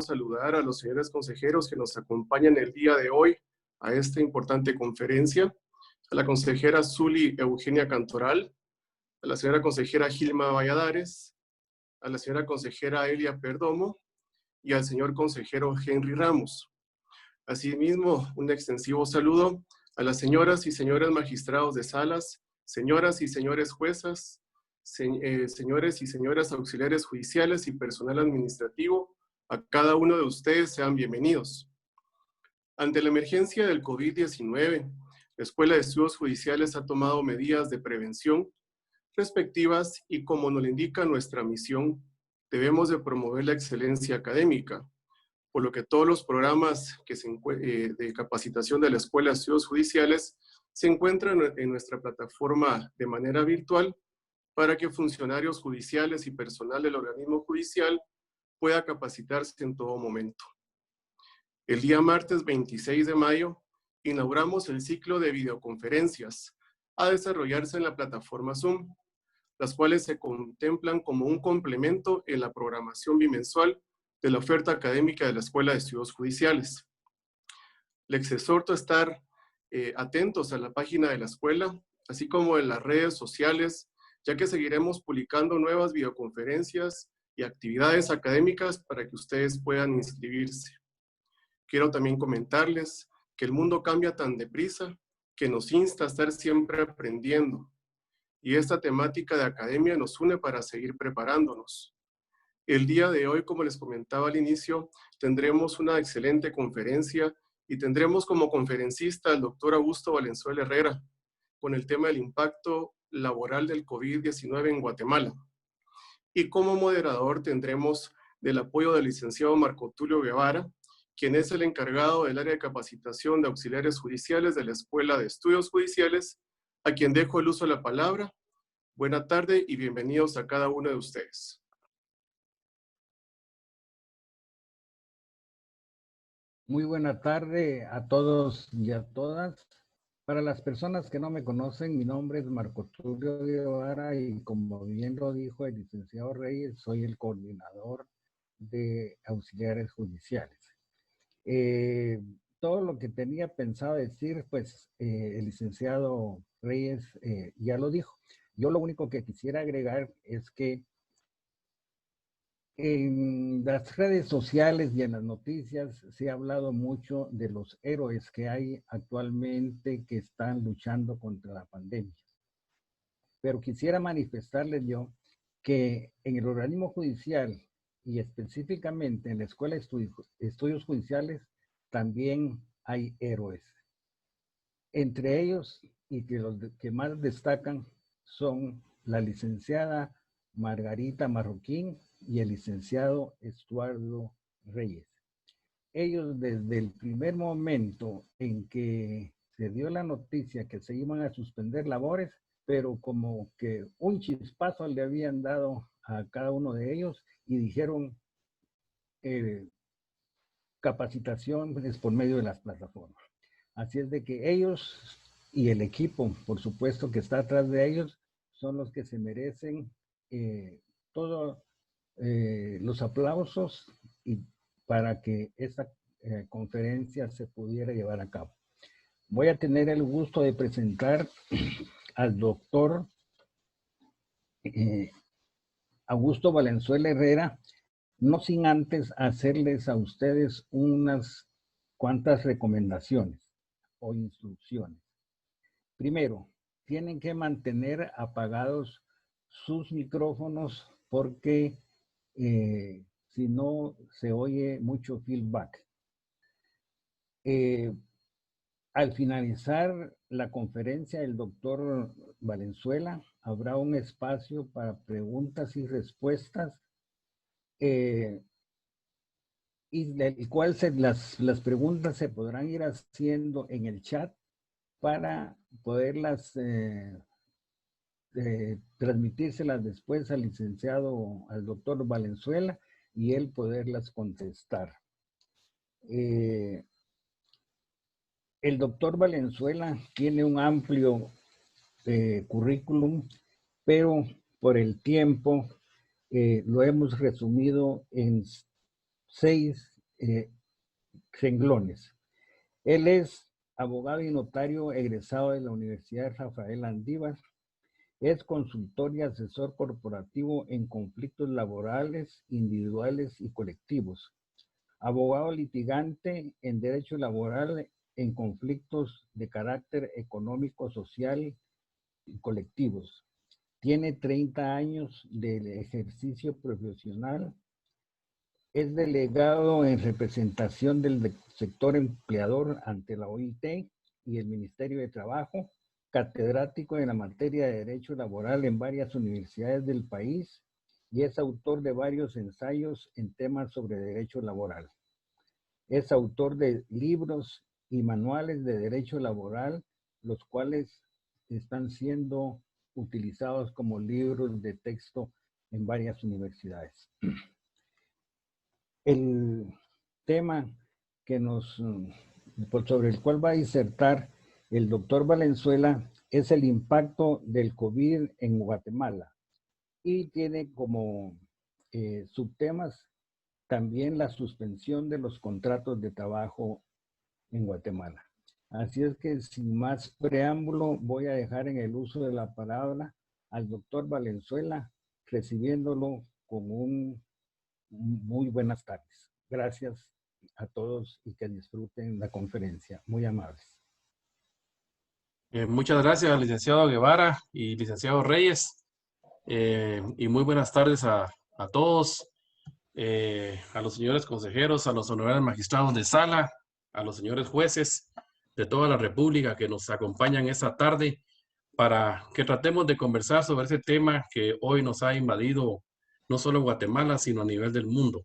saludar a los señores consejeros que nos acompañan el día de hoy a esta importante conferencia, a la consejera Zuli Eugenia Cantoral, a la señora consejera Gilma Valladares, a la señora consejera Elia Perdomo y al señor consejero Henry Ramos. Asimismo, un extensivo saludo a las señoras y señores magistrados de salas, señoras y señores juezas, señores y señoras auxiliares judiciales y personal administrativo. A cada uno de ustedes sean bienvenidos. Ante la emergencia del COVID-19, la Escuela de Estudios Judiciales ha tomado medidas de prevención respectivas y, como nos lo indica nuestra misión, debemos de promover la excelencia académica, por lo que todos los programas de capacitación de la Escuela de Estudios Judiciales se encuentran en nuestra plataforma de manera virtual para que funcionarios judiciales y personal del organismo judicial pueda capacitarse en todo momento. El día martes 26 de mayo inauguramos el ciclo de videoconferencias a desarrollarse en la plataforma Zoom, las cuales se contemplan como un complemento en la programación bimensual de la oferta académica de la Escuela de Estudios Judiciales. Les exhorto a estar atentos a la página de la escuela, así como en las redes sociales, ya que seguiremos publicando nuevas videoconferencias y actividades académicas para que ustedes puedan inscribirse. Quiero también comentarles que el mundo cambia tan deprisa que nos insta a estar siempre aprendiendo. Y esta temática de academia nos une para seguir preparándonos. El día de hoy, como les comentaba al inicio, tendremos una excelente conferencia y tendremos como conferencista al doctor Augusto Valenzuela Herrera con el tema del impacto laboral del COVID-19 en Guatemala. Y como moderador tendremos del apoyo del licenciado Marco Tulio Guevara, quien es el encargado del área de capacitación de auxiliares judiciales de la Escuela de Estudios Judiciales, a quien dejo el uso de la palabra. Buena tarde y bienvenidos a cada uno de ustedes. Muy buena tarde a todos y a todas. Para las personas que no me conocen, mi nombre es Marco Tulio Guevara y, como bien lo dijo el licenciado Reyes, soy el coordinador de auxiliares judiciales. Todo lo que tenía pensado decir, pues el licenciado Reyes ya lo dijo. Yo lo único que quisiera agregar es que en las redes sociales y en las noticias se ha hablado mucho de los héroes que hay actualmente que están luchando contra la pandemia. Pero quisiera manifestarles yo que en el organismo judicial y específicamente en la Escuela de Estudios Judiciales también hay héroes. Entre ellos, y que los que más destacan, son la licenciada Margarita Marroquín y el licenciado Estuardo Reyes. Ellos, desde el primer momento en que se dio la noticia que se iban a suspender labores, pero como que un chispazo le habían dado a cada uno de ellos y dijeron capacitación pues, por medio de las plataformas. Así es de que ellos y el equipo, por supuesto, que está atrás de ellos, son los que se merecen todos los aplausos y para que esta conferencia se pudiera llevar a cabo. Voy a tener el gusto de presentar al doctor Augusto Valenzuela Herrera, no sin antes hacerles a ustedes unas cuantas recomendaciones o instrucciones. Primero, tienen que mantener apagados sus micrófonos porque si no se oye mucho feedback. Al finalizar la conferencia del doctor Valenzuela, habrá un espacio para preguntas y respuestas y del cual las preguntas se podrán ir haciendo en el chat para poderlas transmitírselas después al licenciado, al doctor Valenzuela, y él poderlas contestar. El doctor Valenzuela tiene un amplio currículum, pero por el tiempo lo hemos resumido en 6 renglones. Él es abogado y notario egresado de la Universidad Rafael Andívar. Es consultor y asesor corporativo en conflictos laborales, individuales y colectivos. Abogado litigante en derecho laboral en conflictos de carácter económico, social y colectivos. Tiene 30 años de ejercicio profesional. Es delegado en representación del sector empleador ante la OIT y el Ministerio de Trabajo, catedrático en la materia de Derecho Laboral en varias universidades del país y es autor de varios ensayos en temas sobre derecho laboral. Es autor de libros y manuales de derecho laboral, los cuales están siendo utilizados como libros de texto en varias universidades. El tema que sobre el cual va a disertar el doctor Valenzuela es el impacto del COVID en Guatemala y tiene como subtemas también la suspensión de los contratos de trabajo en Guatemala. Así es que sin más preámbulo voy a dejar en el uso de la palabra al doctor Valenzuela, recibiéndolo con muy buenas tardes. Gracias a todos y que disfruten la conferencia. Muy amables. Muchas gracias, licenciado Guevara y licenciado Reyes. Y muy buenas tardes a todos, a los señores consejeros, a los honorables magistrados de sala, a los señores jueces de toda la República que nos acompañan esta tarde para que tratemos de conversar sobre ese tema que hoy nos ha invadido no solo en Guatemala, sino a nivel del mundo.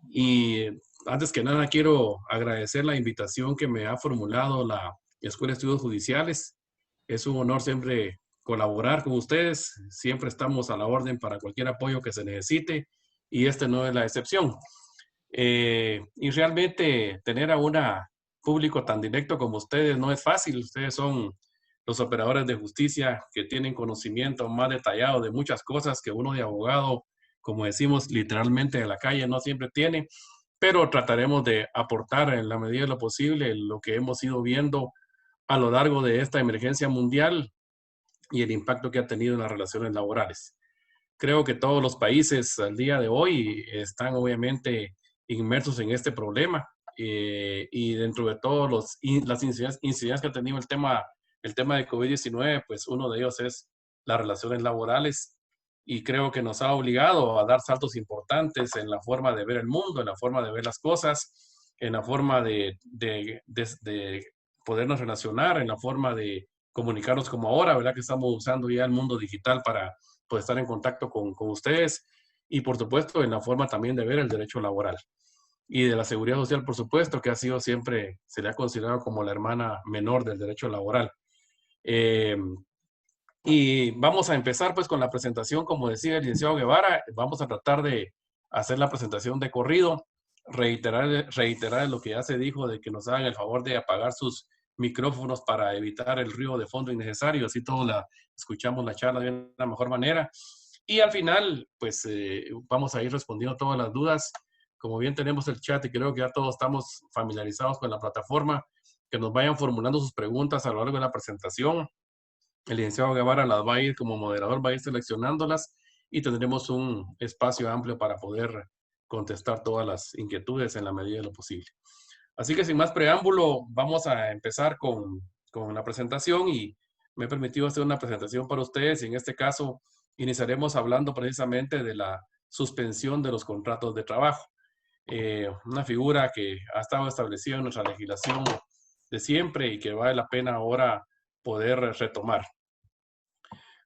Y antes que nada quiero agradecer la invitación que me ha formulado la Escuela de Estudios Judiciales. Es un honor siempre colaborar con ustedes. Siempre estamos a la orden para cualquier apoyo que se necesite y este no es la excepción. Y realmente tener a un público tan directo como ustedes no es fácil. Ustedes son los operadores de justicia que tienen conocimiento más detallado de muchas cosas que uno de abogado, como decimos literalmente de la calle, no siempre tiene, pero trataremos de aportar en la medida de lo posible lo que hemos ido viendo a lo largo de esta emergencia mundial y el impacto que ha tenido en las relaciones laborales. Creo que todos los países al día de hoy están obviamente inmersos en este problema y dentro de todas las incidencias que ha tenido el tema de COVID-19, pues uno de ellos es las relaciones laborales y creo que nos ha obligado a dar saltos importantes en la forma de ver el mundo, en la forma de ver las cosas, en la forma de podernos relacionar, en la forma de comunicarnos como ahora, ¿verdad? Que estamos usando ya el mundo digital para poder estar en contacto con ustedes y por supuesto en la forma también de ver el derecho laboral y de la seguridad social, por supuesto, que ha sido siempre, se le ha considerado como la hermana menor del derecho laboral. Y vamos a empezar pues con la presentación, como decía el licenciado Guevara, vamos a tratar de hacer la presentación de corrido, reiterar lo que ya se dijo de que nos hagan el favor de apagar sus micrófonos para evitar el ruido de fondo innecesario, así todos escuchamos la charla de una mejor manera. Y al final, pues vamos a ir respondiendo todas las dudas. Como bien tenemos el chat y creo que ya todos estamos familiarizados con la plataforma, que nos vayan formulando sus preguntas a lo largo de la presentación. El licenciado Guevara las va a ir como moderador, va a ir seleccionándolas y tendremos un espacio amplio para poder contestar todas las inquietudes en la medida de lo posible. Así que sin más preámbulo, vamos a empezar con la presentación y me he permitido hacer una presentación para ustedes y en este caso iniciaremos hablando precisamente de la suspensión de los contratos de trabajo. Una figura que ha estado establecida en nuestra legislación de siempre y que vale la pena ahora poder retomar.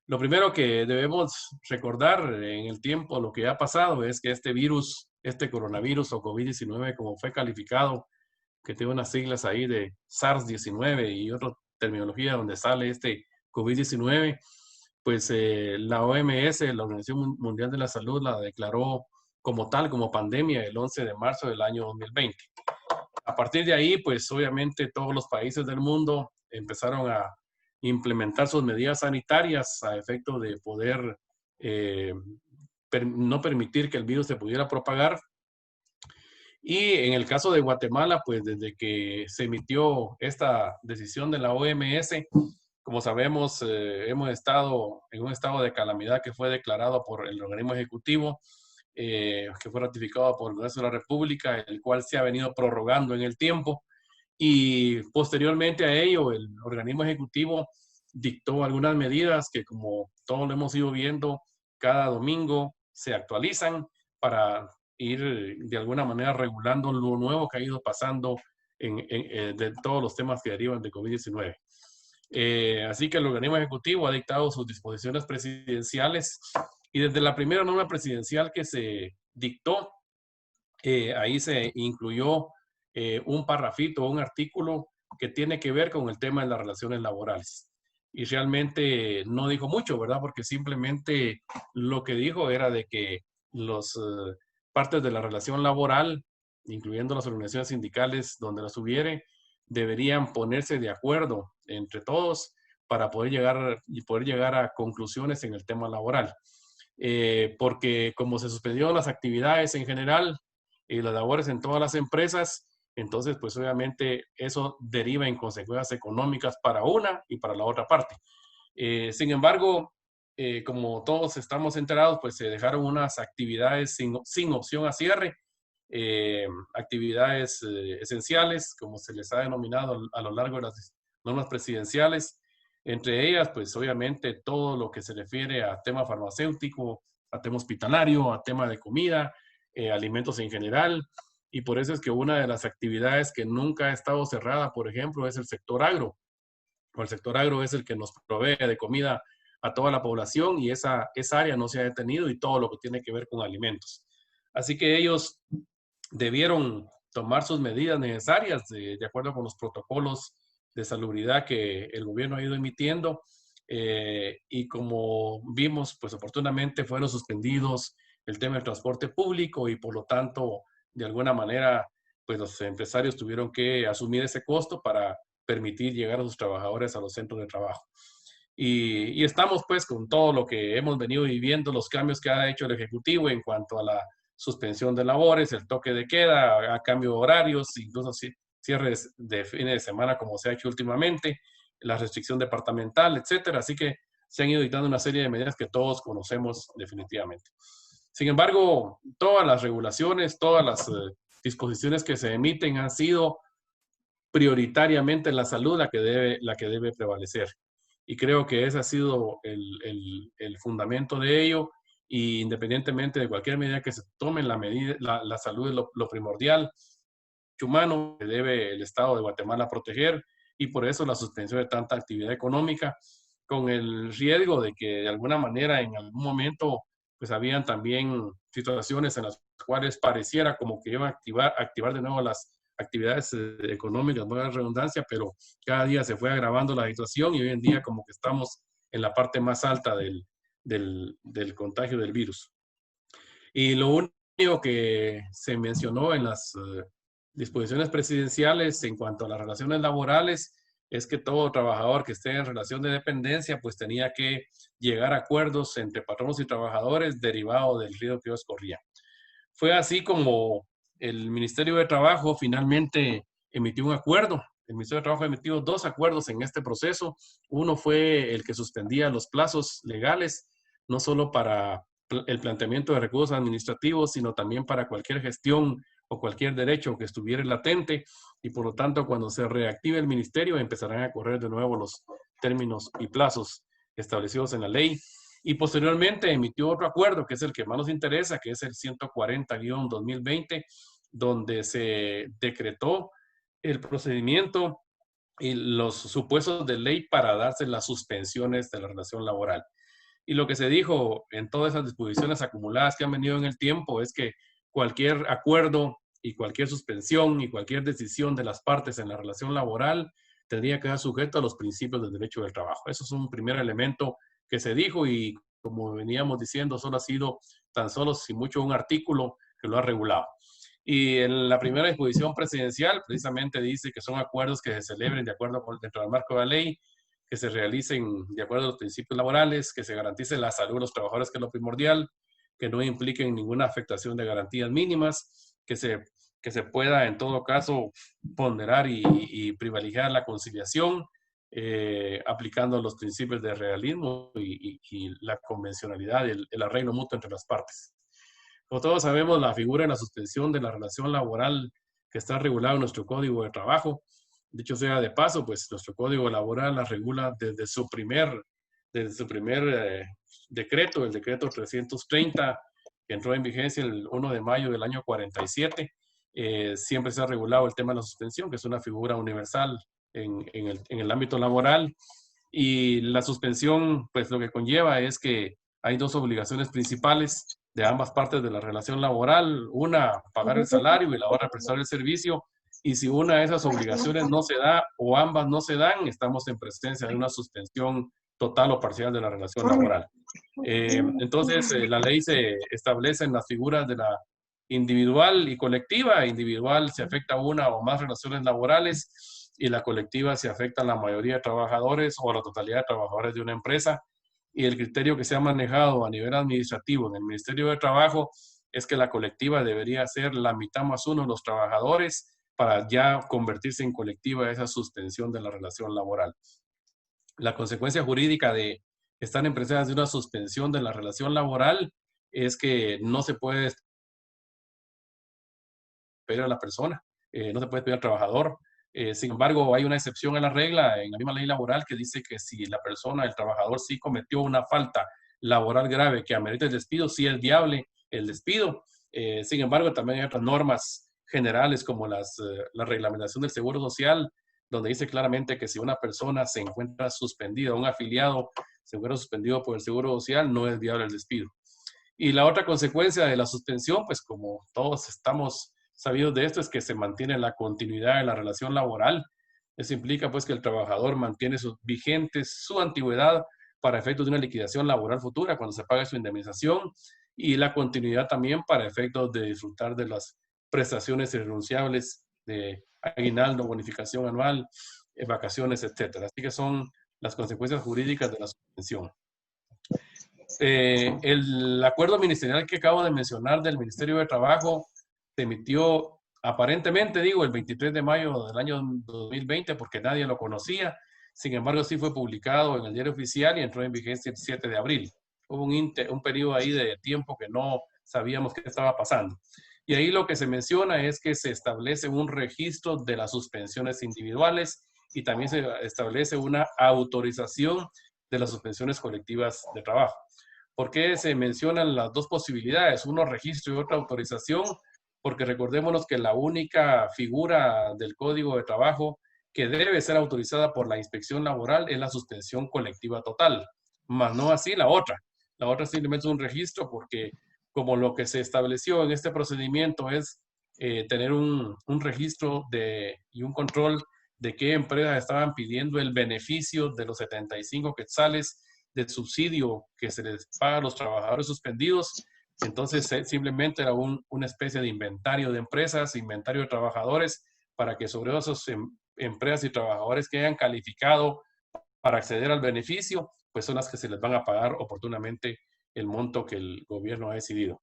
Lo primero que debemos recordar en el tiempo, lo que ha pasado, es que este virus, este coronavirus o COVID-19, como fue calificado, que tiene unas siglas ahí de SARS-19 y otra terminología donde sale este COVID-19, pues la OMS, la Organización Mundial de la Salud, la declaró como tal, como pandemia, el 11 de marzo del año 2020. A partir de ahí, pues obviamente todos los países del mundo empezaron a implementar sus medidas sanitarias a efecto de poder no permitir que el virus se pudiera propagar. Y en el caso de Guatemala, pues desde que se emitió esta decisión de la OMS, como sabemos, hemos estado en un estado de calamidad que fue declarado por el organismo ejecutivo, que fue ratificado por el Congreso de la República, el cual se ha venido prorrogando en el tiempo. Y posteriormente a ello, el organismo ejecutivo dictó algunas medidas que, como todos lo hemos ido viendo, cada domingo se actualizan para ir de alguna manera regulando lo nuevo que ha ido pasando de todos los temas que derivan de COVID-19. Así que el organismo ejecutivo ha dictado sus disposiciones presidenciales y desde la primera norma presidencial que se dictó, ahí se incluyó un parrafito, un artículo que tiene que ver con el tema de las relaciones laborales. Y realmente no dijo mucho, ¿verdad? Porque simplemente lo que dijo era de que los partes de la relación laboral, incluyendo las organizaciones sindicales donde las hubiere, deberían ponerse de acuerdo entre todos para poder llegar a conclusiones en el tema laboral. Porque como se suspendieron las actividades en general y las labores en todas las empresas, entonces pues obviamente eso deriva en consecuencias económicas para una y para la otra parte. Sin embargo, como todos estamos enterados, pues se dejaron unas actividades sin opción a cierre, actividades esenciales, como se les ha denominado a lo largo de las normas presidenciales. Entre ellas, pues obviamente todo lo que se refiere a tema farmacéutico, a tema hospitalario, a tema de comida, alimentos en general. Y por eso es que una de las actividades que nunca ha estado cerrada, por ejemplo, es el sector agro. El sector agro es el que nos provee de comida a toda la población y esa área no se ha detenido y todo lo que tiene que ver con alimentos. Así que ellos debieron tomar sus medidas necesarias de acuerdo con los protocolos de salubridad que el gobierno ha ido emitiendo. Y como vimos, pues oportunamente fueron suspendidos el tema del transporte público y por lo tanto, de alguna manera, pues los empresarios tuvieron que asumir ese costo para permitir llegar a sus trabajadores a los centros de trabajo. Y estamos pues con todo lo que hemos venido viviendo, los cambios que ha hecho el Ejecutivo en cuanto a la suspensión de labores, el toque de queda, a cambio de horarios, incluso cierres de fines de semana como se ha hecho últimamente, la restricción departamental, etcétera. Así que se han ido dictando una serie de medidas que todos conocemos definitivamente. Sin embargo, todas las regulaciones, todas las disposiciones que se emiten han sido prioritariamente la salud la que debe prevalecer. Y creo que ese ha sido el fundamento de ello. Y independientemente de cualquier medida que se tome, la salud es lo primordial, humano, que debe el Estado de Guatemala proteger, y por eso la suspensión de tanta actividad económica, con el riesgo de que de alguna manera en algún momento pues habían también situaciones en las cuales pareciera como que iban a activar de nuevo las actividades económicas, no hay redundancia, pero cada día se fue agravando la situación y hoy en día como que estamos en la parte más alta del contagio del virus. Y lo único que se mencionó en las disposiciones presidenciales en cuanto a las relaciones laborales es que todo trabajador que esté en relación de dependencia pues tenía que llegar a acuerdos entre patronos y trabajadores derivado del riesgo que ellos corrían. Fue así como el Ministerio de Trabajo finalmente emitió un acuerdo. El Ministerio de Trabajo ha emitido 2 acuerdos en este proceso. Uno fue el que suspendía los plazos legales, no solo para el planteamiento de recursos administrativos, sino también para cualquier gestión o cualquier derecho que estuviera latente, y por lo tanto cuando se reactive el ministerio empezarán a correr de nuevo los términos y plazos establecidos en la ley. Y posteriormente emitió otro acuerdo, que es el que más nos interesa, que es el 140-2020, donde se decretó el procedimiento y los supuestos de ley para darse las suspensiones de la relación laboral. Y lo que se dijo en todas esas disposiciones acumuladas que han venido en el tiempo es que cualquier acuerdo y cualquier suspensión y cualquier decisión de las partes en la relación laboral tendría que estar sujeto a los principios del derecho del trabajo. Eso es un primer elemento que se dijo y como veníamos diciendo, solo ha sido tan solo, si mucho, un artículo que lo ha regulado. Y en la primera disposición presidencial precisamente dice que son acuerdos que se celebren de acuerdo con dentro del marco de la ley, que se realicen de acuerdo a los principios laborales, que se garantice la salud de los trabajadores, que es lo primordial, que no impliquen ninguna afectación de garantías mínimas, que se que se pueda en todo caso ponderar y privilegiar la conciliación, aplicando los principios de realismo y la convencionalidad, el arreglo mutuo entre las partes. Como todos sabemos, la figura de la suspensión de la relación laboral que está regulada en nuestro Código de Trabajo, dicho sea de paso, pues nuestro Código laboral la regula desde su primer decreto, el decreto 330, que entró en vigencia el 1 de mayo del año 47. Siempre se ha regulado el tema de la suspensión, que es una figura universal en el ámbito laboral. Y la suspensión, pues lo que conlleva es que hay dos obligaciones principales de ambas partes de la relación laboral. Una, pagar el salario, y la otra, prestar el servicio. Y si una de esas obligaciones no se da o ambas no se dan, estamos en presencia de una suspensión total o parcial de la relación laboral. Entonces, la ley se establece en las figuras de la individual y colectiva. Individual se afecta a una o más relaciones laborales y la colectiva se afecta a la mayoría de trabajadores o a la totalidad de trabajadores de una empresa. Y el criterio que se ha manejado a nivel administrativo en el Ministerio de Trabajo es que la colectiva debería ser la mitad más uno de los trabajadores para ya convertirse en colectiva esa suspensión de la relación laboral. La consecuencia jurídica de estar en presencia de una suspensión de la relación laboral es que no se puede pedir a la persona, no se puede pedir al trabajador. Sin embargo, hay una excepción a la regla en la misma ley laboral que dice que si la persona, el trabajador, sí cometió una falta laboral grave que amerita el despido, sí es viable el despido. Sin embargo, también hay otras normas generales como la reglamentación del Seguro Social, donde dice claramente que si una persona se encuentra suspendida, un afiliado se encuentra suspendido por el Seguro Social, no es viable el despido. Y la otra consecuencia de la suspensión, pues como todos estamos sabidos de esto, es que se mantiene la continuidad de la relación laboral. Eso implica pues que el trabajador mantiene vigentes su antigüedad para efectos de una liquidación laboral futura cuando se pague su indemnización, y la continuidad también para efectos de disfrutar de las prestaciones irrenunciables de aguinaldo, bonificación anual, vacaciones, etcétera. Así que son las consecuencias jurídicas de la suspensión. El acuerdo ministerial que acabo de mencionar del Ministerio de Trabajo se emitió aparentemente, digo, el 23 de mayo del año 2020 porque nadie lo conocía. Sin embargo, sí fue publicado en el Diario Oficial y entró en vigencia el 7 de abril. Hubo un periodo ahí de tiempo que no sabíamos qué estaba pasando. Y ahí lo que se menciona es que se establece un registro de las suspensiones individuales y también se establece una autorización de las suspensiones colectivas de trabajo. ¿Por qué se mencionan las dos posibilidades? Uno, registro, y otra, autorización, porque recordémonos que la única figura del Código de Trabajo que debe ser autorizada por la inspección laboral es la suspensión colectiva total, más no así la otra. La otra simplemente es un registro porque como lo que se estableció en este procedimiento es tener un registro y un control de qué empresas estaban pidiendo el beneficio de los 75 quetzales de subsidio que se les paga a los trabajadores suspendidos. Entonces, simplemente era una especie de inventario de empresas, inventario de trabajadores, para que sobre esas empresas y trabajadores que hayan calificado para acceder al beneficio, pues son las que se les van a pagar oportunamente el monto que el gobierno ha decidido.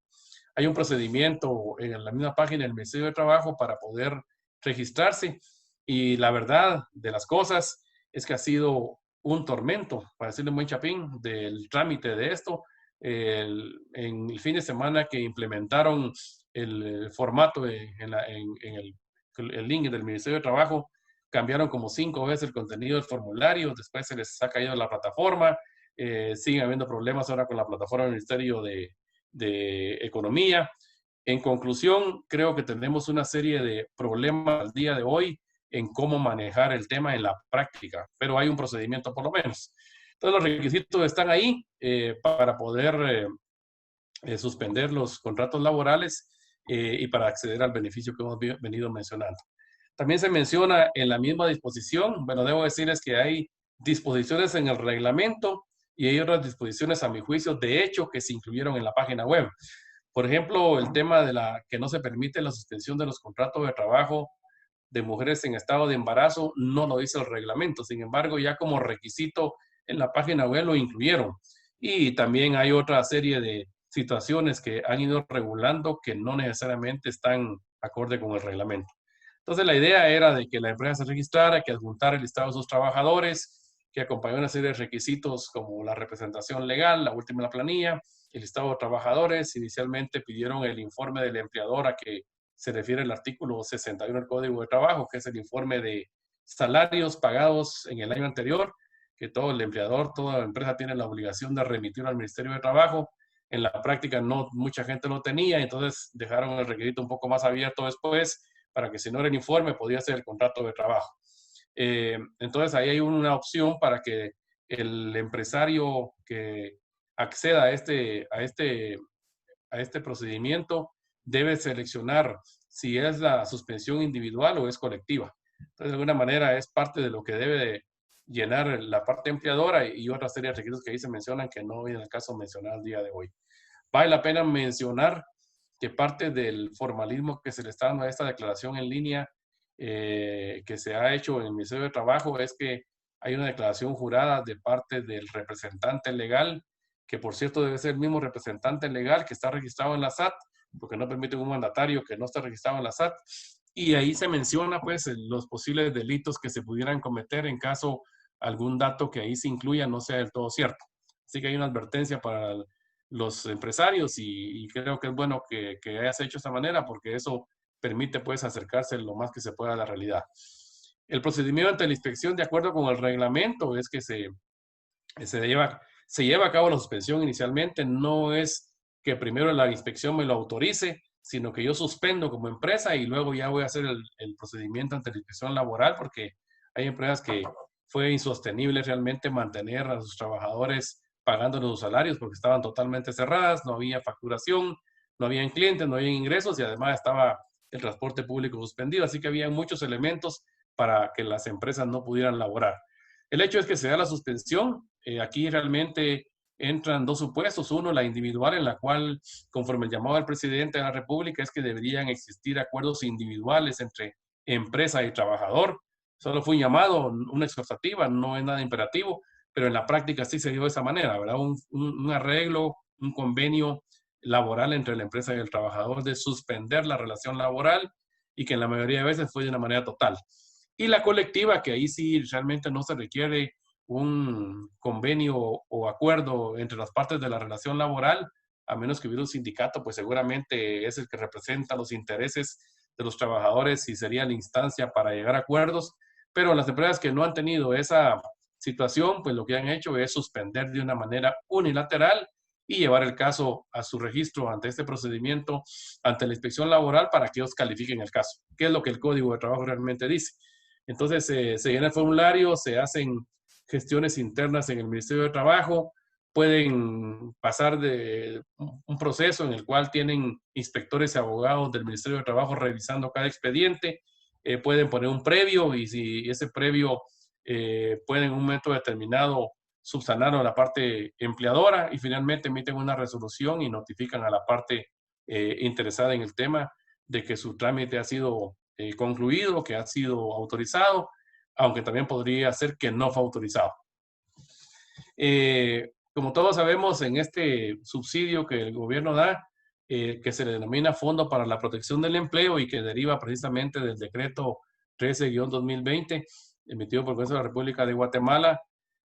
Hay un procedimiento en la misma página del Ministerio de Trabajo para poder registrarse, y la verdad de las cosas es que ha sido un tormento, para decirle muy chapín, del trámite de esto. En el fin de semana que implementaron el formato en el link del Ministerio de Trabajo, cambiaron como 5 veces el contenido del formulario, después se les ha caído la plataforma, siguen habiendo problemas ahora con la plataforma del Ministerio de Economía. En conclusión, creo que tenemos una serie de problemas al día de hoy en cómo manejar el tema en la práctica, pero hay un procedimiento por lo menos. Entonces, los requisitos están ahí para poder suspender los contratos laborales y para acceder al beneficio que hemos venido mencionando. También se menciona en la misma disposición, bueno, debo decirles que hay disposiciones en el reglamento y hay otras disposiciones, a mi juicio, de hecho, que se incluyeron en la página web. Por ejemplo, el tema de que no se permite la suspensión de los contratos de trabajo de mujeres en estado de embarazo, no lo dice el reglamento. Sin embargo, ya como requisito en la página web lo incluyeron. Y también hay otra serie de situaciones que han ido regulando que no necesariamente están acorde con el reglamento. Entonces la idea era de que la empresa se registrara, que adjuntara el listado de sus trabajadores, que acompañara una serie de requisitos como la representación legal, la última en la planilla, el listado de trabajadores. Inicialmente pidieron el informe del empleador a que se refiere el artículo 61 del Código de Trabajo, que es el informe de salarios pagados en el año anterior, que todo el empleador, toda la empresa tiene la obligación de remitir al Ministerio de Trabajo. En la práctica no mucha gente lo tenía, entonces dejaron el requisito un poco más abierto después, para que si no era el informe podía ser el contrato de trabajo. Entonces ahí hay una opción para que el empresario que acceda a este procedimiento debe seleccionar si es la suspensión individual o es colectiva. Entonces, de alguna manera es parte de lo que debe de llenar la parte empleadora y otra serie de requisitos que ahí se mencionan que no viene el caso mencionar el día de hoy. Vale la pena mencionar que parte del formalismo que se le está dando a esta declaración en línea que se ha hecho en el Ministerio de Trabajo es que hay una declaración jurada de parte del representante legal, que por cierto debe ser el mismo representante legal que está registrado en la SAT, porque no permite un mandatario que no está registrado en la SAT, y ahí se menciona pues los posibles delitos que se pudieran cometer en caso algún dato que ahí se incluya no sea del todo cierto. Así que hay una advertencia para los empresarios y creo que es bueno que hayas hecho de esta manera porque eso permite pues acercarse lo más que se pueda a la realidad. El procedimiento ante la inspección de acuerdo con el reglamento es que se lleva a cabo la suspensión inicialmente, no es que primero la inspección me lo autorice, sino que yo suspendo como empresa y luego ya voy a hacer el procedimiento ante la inspección laboral porque hay empresas que fue insostenible realmente mantener a sus trabajadores pagándoles sus salarios porque estaban totalmente cerradas, no había facturación, no habían clientes, no había ingresos y además estaba el transporte público suspendido, así que había muchos elementos para que las empresas no pudieran laborar. El hecho es que se da la suspensión, aquí realmente entran dos supuestos, uno la individual en la cual, conforme el llamado del presidente de la República, es que deberían existir acuerdos individuales entre empresa y trabajador. Solo fue un llamado, una exhortativa, no es nada imperativo, pero en la práctica sí se dio de esa manera, ¿verdad? Un arreglo, un convenio laboral entre la empresa y el trabajador de suspender la relación laboral y que en la mayoría de veces fue de una manera total. Y la colectiva, que ahí sí realmente no se requiere un convenio o acuerdo entre las partes de la relación laboral, a menos que hubiera un sindicato, pues seguramente es el que representa los intereses de los trabajadores y sería la instancia para llegar a acuerdos. Pero las empresas que no han tenido esa situación, pues lo que han hecho es suspender de una manera unilateral y llevar el caso a su registro ante este procedimiento, ante la inspección laboral para que ellos califiquen el caso, que es lo que el Código de Trabajo realmente dice. Entonces se llena el formulario, se hacen gestiones internas en el Ministerio de Trabajo, pueden pasar de un proceso en el cual tienen inspectores y abogados del Ministerio de Trabajo revisando cada expediente, pueden poner un previo y si ese previo puede en un momento determinado subsanar a la parte empleadora y finalmente emiten una resolución y notifican a la parte interesada en el tema de que su trámite ha sido concluido, que ha sido autorizado, aunque también podría ser que no fue autorizado. Como todos sabemos, en este subsidio que el gobierno da, que se le denomina Fondo para la Protección del Empleo y que deriva precisamente del decreto 13-2020, emitido por el Congreso de la República de Guatemala,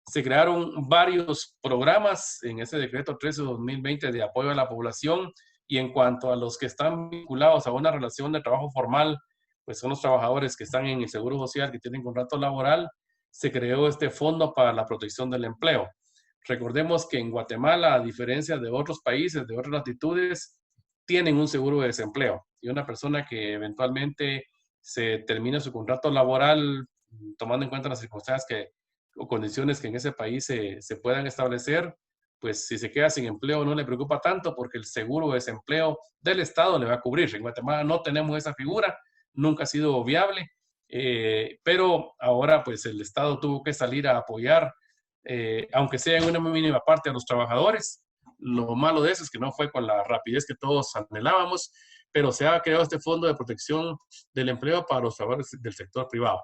se crearon varios programas en ese decreto 13-2020 de apoyo a la población y en cuanto a los que están vinculados a una relación de trabajo formal, pues son los trabajadores que están en el Seguro Social, que tienen contrato laboral, se creó este Fondo para la Protección del Empleo. Recordemos que en Guatemala, a diferencia de otros países, de otras latitudes, tienen un seguro de desempleo y una persona que eventualmente se termina su contrato laboral, tomando en cuenta las circunstancias o condiciones que en ese país se puedan establecer, pues si se queda sin empleo no le preocupa tanto porque el seguro de desempleo del Estado le va a cubrir. En Guatemala no tenemos esa figura, nunca ha sido viable, pero ahora pues el Estado tuvo que salir a apoyar, aunque sea en una mínima parte a los trabajadores. Lo malo de eso es que no fue con la rapidez que todos anhelábamos, pero se ha creado este fondo de protección del empleo para los trabajadores del sector privado.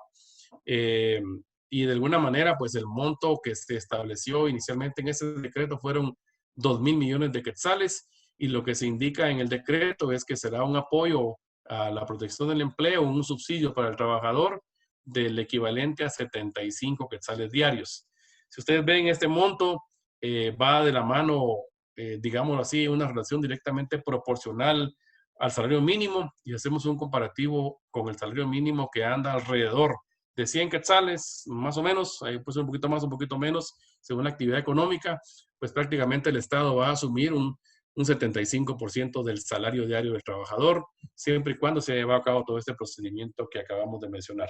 Y de alguna manera, pues el monto que se estableció inicialmente en ese decreto fueron 2,000 millones de quetzales y lo que se indica en el decreto es que será un apoyo a la protección del empleo un subsidio para el trabajador del equivalente a 75 quetzales diarios. Si ustedes ven este monto, va de la mano, digámoslo así, una relación directamente proporcional al salario mínimo, y hacemos un comparativo con el salario mínimo que anda alrededor de 100 quetzales, más o menos, puede ser un poquito más, un poquito menos, según la actividad económica, pues prácticamente el Estado va a asumir un 75% del salario diario del trabajador, siempre y cuando se lleve a cabo todo este procedimiento que acabamos de mencionar.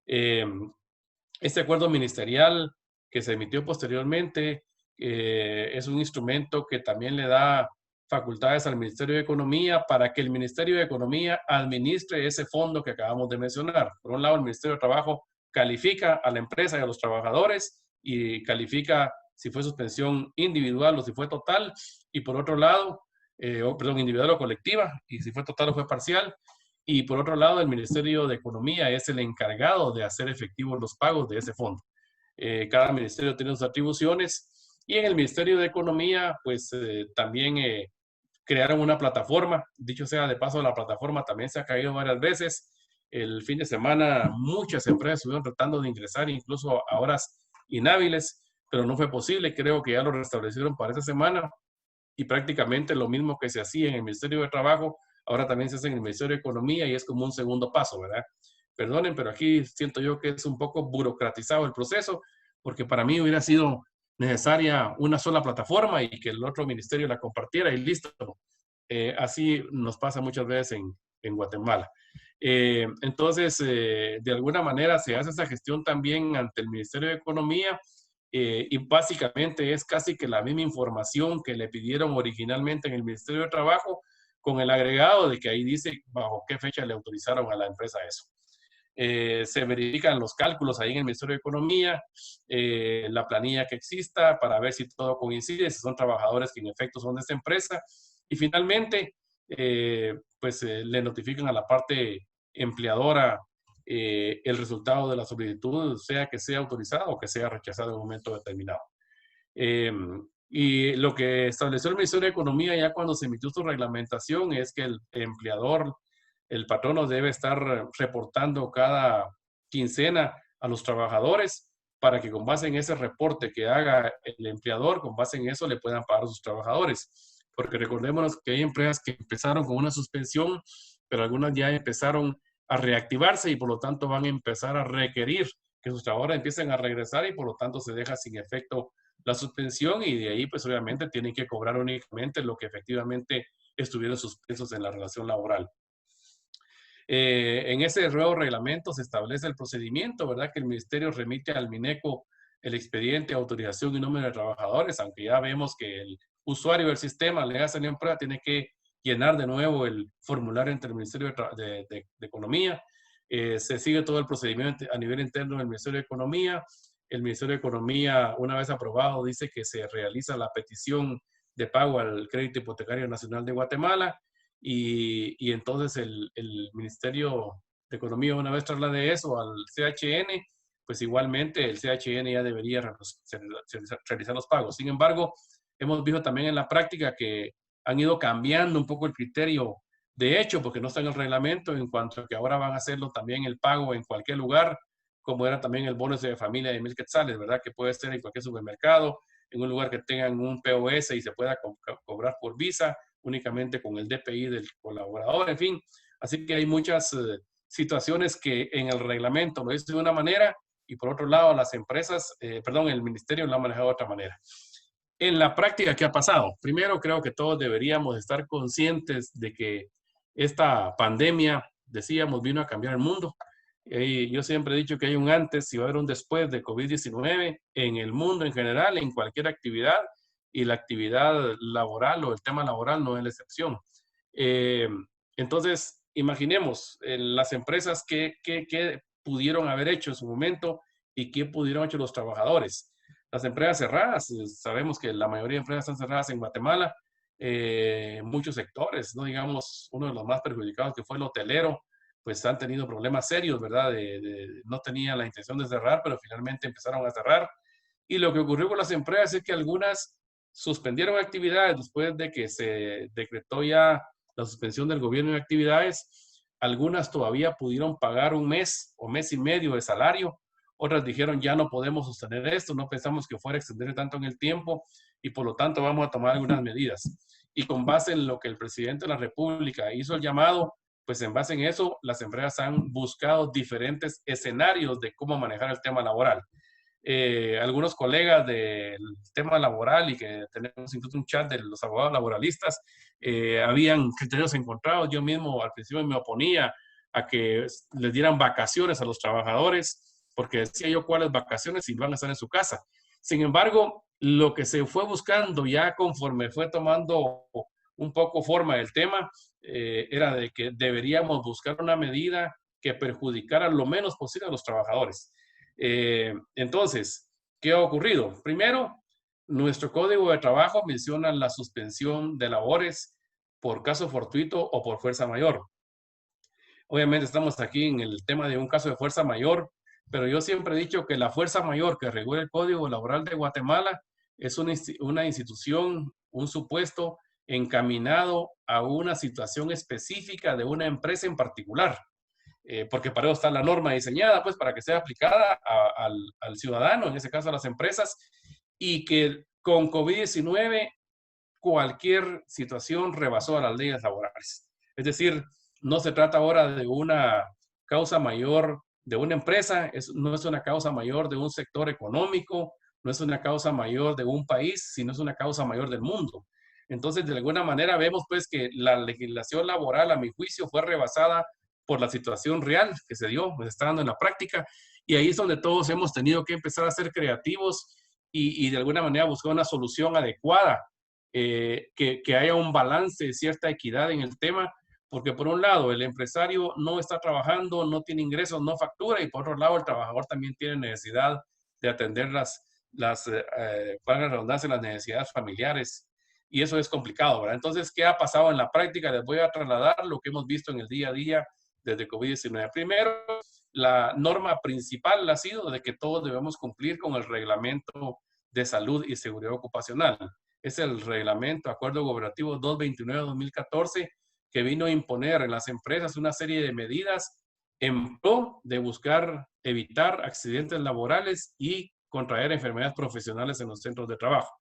Este acuerdo ministerial que se emitió posteriormente es un instrumento que también le da facultades al Ministerio de Economía para que el Ministerio de Economía administre ese fondo que acabamos de mencionar. Por un lado, el Ministerio de Trabajo califica a la empresa y a los trabajadores y califica si fue suspensión individual o si fue total, y por otro lado, individual o colectiva, y si fue total o fue parcial. Y por otro lado, el Ministerio de Economía es el encargado de hacer efectivos los pagos de ese fondo. Cada ministerio tiene sus atribuciones, y en el Ministerio de Economía, pues también crearon una plataforma. Dicho sea de paso, la plataforma también se ha caído varias veces. El fin de semana muchas empresas estuvieron tratando de ingresar incluso a horas inhábiles, pero no fue posible. Creo que ya lo restablecieron para esta semana, y prácticamente lo mismo que se hacía en el Ministerio de Trabajo, ahora también se hace en el Ministerio de Economía, y es como un segundo paso, ¿verdad? Perdonen, pero aquí siento yo que es un poco burocratizado el proceso, porque para mí hubiera sido necesaria una sola plataforma y que el otro ministerio la compartiera y listo. Así nos pasa muchas veces en Guatemala. Entonces, de alguna manera se hace esa gestión también ante el Ministerio de Economía, y básicamente es casi que la misma información que le pidieron originalmente en el Ministerio de Trabajo, con el agregado de que ahí dice bajo qué fecha le autorizaron a la empresa eso. Se verifican los cálculos ahí en el Ministerio de Economía, la planilla que exista para ver si todo coincide, si son trabajadores que en efecto son de esta empresa, y finalmente pues le notifican a la parte empleadora el resultado de la solicitud, sea que sea autorizado o que sea rechazado en un momento determinado. Y lo que estableció el Ministerio de Economía ya cuando se emitió su reglamentación es que el empleador, el patrono, debe estar reportando cada quincena a los trabajadores para que con base en ese reporte que haga el empleador, con base en eso le puedan pagar a sus trabajadores. Porque recordémonos que hay empresas que empezaron con una suspensión, pero algunas ya empezaron a reactivarse y por lo tanto van a empezar a requerir que sus trabajadores empiecen a regresar, y por lo tanto se deja sin efecto la suspensión, y de ahí pues obviamente tienen que cobrar únicamente lo que efectivamente estuvieron suspensos en la relación laboral. En ese nuevo reglamento se establece el procedimiento, ¿verdad? Que el ministerio remite al MINECO el expediente, autorización y número de trabajadores, aunque ya vemos que el usuario del sistema, le hace la empresa, tiene que llenar de nuevo el formulario entre el Ministerio de Economía. Se sigue todo el procedimiento a nivel interno del Ministerio de Economía. El Ministerio de Economía, una vez aprobado, dice que se realiza la petición de pago al Crédito Hipotecario Nacional de Guatemala, y entonces el Ministerio de Economía, una vez traslade eso al CHN, pues igualmente el CHN ya debería realizar los pagos. Sin embargo, hemos visto también en la práctica que han ido cambiando un poco el criterio de hecho, porque no está en el reglamento, en cuanto a que ahora van a hacerlo también el pago en cualquier lugar, como era también el bono de familia de 1,000 quetzales, ¿verdad? Que puede ser en cualquier supermercado, en un lugar que tengan un POS y se pueda cobrar por Visa, únicamente con el DPI del colaborador, en fin. Así que hay muchas situaciones que en el reglamento lo dice de una manera, y por otro lado las empresas, el ministerio lo ha manejado de otra manera. En la práctica, ¿qué ha pasado? Primero, creo que todos deberíamos estar conscientes de que esta pandemia, decíamos, vino a cambiar el mundo. Yo siempre he dicho que hay un antes y va a haber un después de COVID-19 en el mundo en general, en cualquier actividad, y la actividad laboral o el tema laboral no es la excepción. Entonces, imaginemos las empresas que pudieron haber hecho en su momento y qué pudieron haber hecho los trabajadores. Las empresas cerradas, sabemos que la mayoría de empresas están cerradas en Guatemala, muchos sectores, no digamos, uno de los más perjudicados que fue el hotelero, pues han tenido problemas serios, ¿verdad? No tenían la intención de cerrar, pero finalmente empezaron a cerrar. Y lo que ocurrió con las empresas es que algunas suspendieron actividades después de que se decretó ya la suspensión del gobierno de actividades, algunas todavía pudieron pagar un mes o mes y medio de salario. Otras dijeron, ya no podemos sostener esto, no pensamos que fuera a extender tanto en el tiempo y por lo tanto vamos a tomar algunas medidas. Y con base en lo que el presidente de la República hizo el llamado, pues en base en eso, las empresas han buscado diferentes escenarios de cómo manejar el tema laboral. Algunos colegas del tema laboral y que tenemos incluso un chat de los abogados laboralistas, habían criterios encontrados. Yo mismo al principio me oponía a que les dieran vacaciones a los trabajadores, porque decía yo, ¿cuáles vacaciones si van a estar en su casa? Sin embargo, lo que se fue buscando ya conforme fue tomando un poco forma del tema, era de que deberíamos buscar una medida que perjudicara lo menos posible a los trabajadores. Entonces, ¿qué ha ocurrido? Primero, nuestro Código de Trabajo menciona la suspensión de labores por caso fortuito o por fuerza mayor. Obviamente estamos aquí en el tema de un caso de fuerza mayor, pero yo siempre he dicho que la fuerza mayor que regula el Código Laboral de Guatemala es una institución, un supuesto encaminado a una situación específica de una empresa en particular. Porque para eso está la norma diseñada, pues para que sea aplicada al ciudadano, en ese caso a las empresas, y que con COVID-19 cualquier situación rebasó a las leyes laborales. Es decir, no se trata ahora de una causa mayor de una empresa, no es una causa mayor de un sector económico, no es una causa mayor de un país, sino es una causa mayor del mundo. Entonces, de alguna manera vemos pues que la legislación laboral, a mi juicio, fue rebasada por la situación real que se dio, pues está dando en la práctica, y ahí es donde todos hemos tenido que empezar a ser creativos y de alguna manera buscar una solución adecuada, que haya un balance, cierta equidad en el tema, porque por un lado el empresario no está trabajando, no tiene ingresos, no factura, y por otro lado el trabajador también tiene necesidad de atender para la redundancia, las necesidades familiares, y eso es complicado, ¿verdad? Entonces, ¿qué ha pasado en la práctica? Les voy a trasladar lo que hemos visto en el día a día desde COVID-19. Primero, la norma principal ha sido de que todos debemos cumplir con el reglamento de salud y seguridad ocupacional. Es el reglamento, acuerdo gubernativo 229-2014, que vino a imponer en las empresas una serie de medidas en pro de buscar evitar accidentes laborales y contraer enfermedades profesionales en los centros de trabajo.